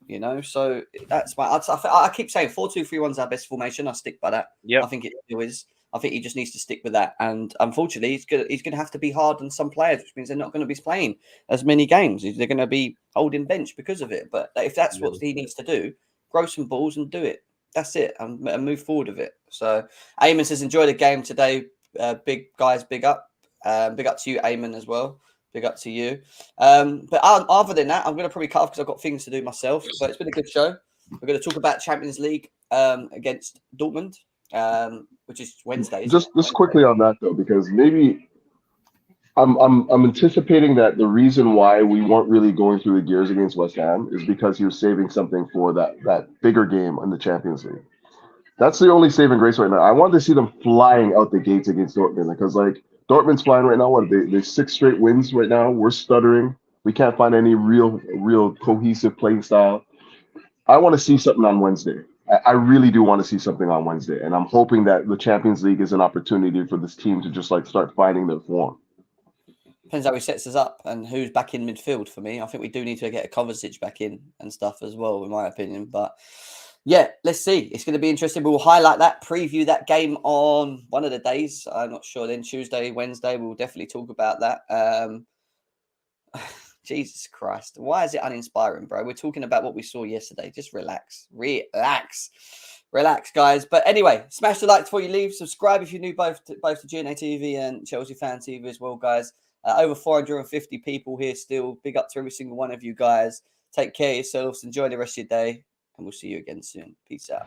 You know, so that's my. I keep saying 4-2-3-1 is our best formation. I stick by that. Yeah, I think it is. I think he just needs to stick with that. And unfortunately, he's going to have to be hard on some players, which means they're not going to be playing as many games. They're going to be holding bench because of it. But if that's what he needs to do, grow some balls and do it. That's it, and move forward with it. So Eamon says, enjoy the game today. Big guys, big up. Big up to you, Eamon, as well. Big up to you. But other than that, I'm going to probably cut off because I've got things to do myself. But it's been a good show. We're going to talk about Champions League against Dortmund. Which is Wednesday. Just quickly on that though, because maybe I'm anticipating that the reason why we weren't really going through the gears against West Ham is because he was saving something for that bigger game in the Champions League. That's the only saving grace right now. I wanted to see them flying out the gates against Dortmund because like Dortmund's flying right now. What they 6 straight wins right now. We're stuttering. We can't find any real cohesive playing style. I want to see something on Wednesday. I really do want to see something on Wednesday, and I'm hoping that the Champions League is an opportunity for this team to just like start finding their form. Depends how he sets us up and who's back in midfield for me. I think we do need to get a Kovacic back in and stuff as well, in my opinion. But yeah, let's see. It's going to be interesting. We will highlight that, preview that game on one of the days. I'm not sure then, Tuesday, Wednesday. We'll definitely talk about that. Jesus Christ. Why is it uninspiring, bro? We're talking about what we saw yesterday. Just relax. Relax, guys. But anyway, smash the like before you leave. Subscribe if you're new both to GNA TV and Chelsea Fan TV as well, guys. Over 450 people here still. Big up to every single one of you guys. Take care of yourselves. Enjoy the rest of your day. And we'll see you again soon. Peace out.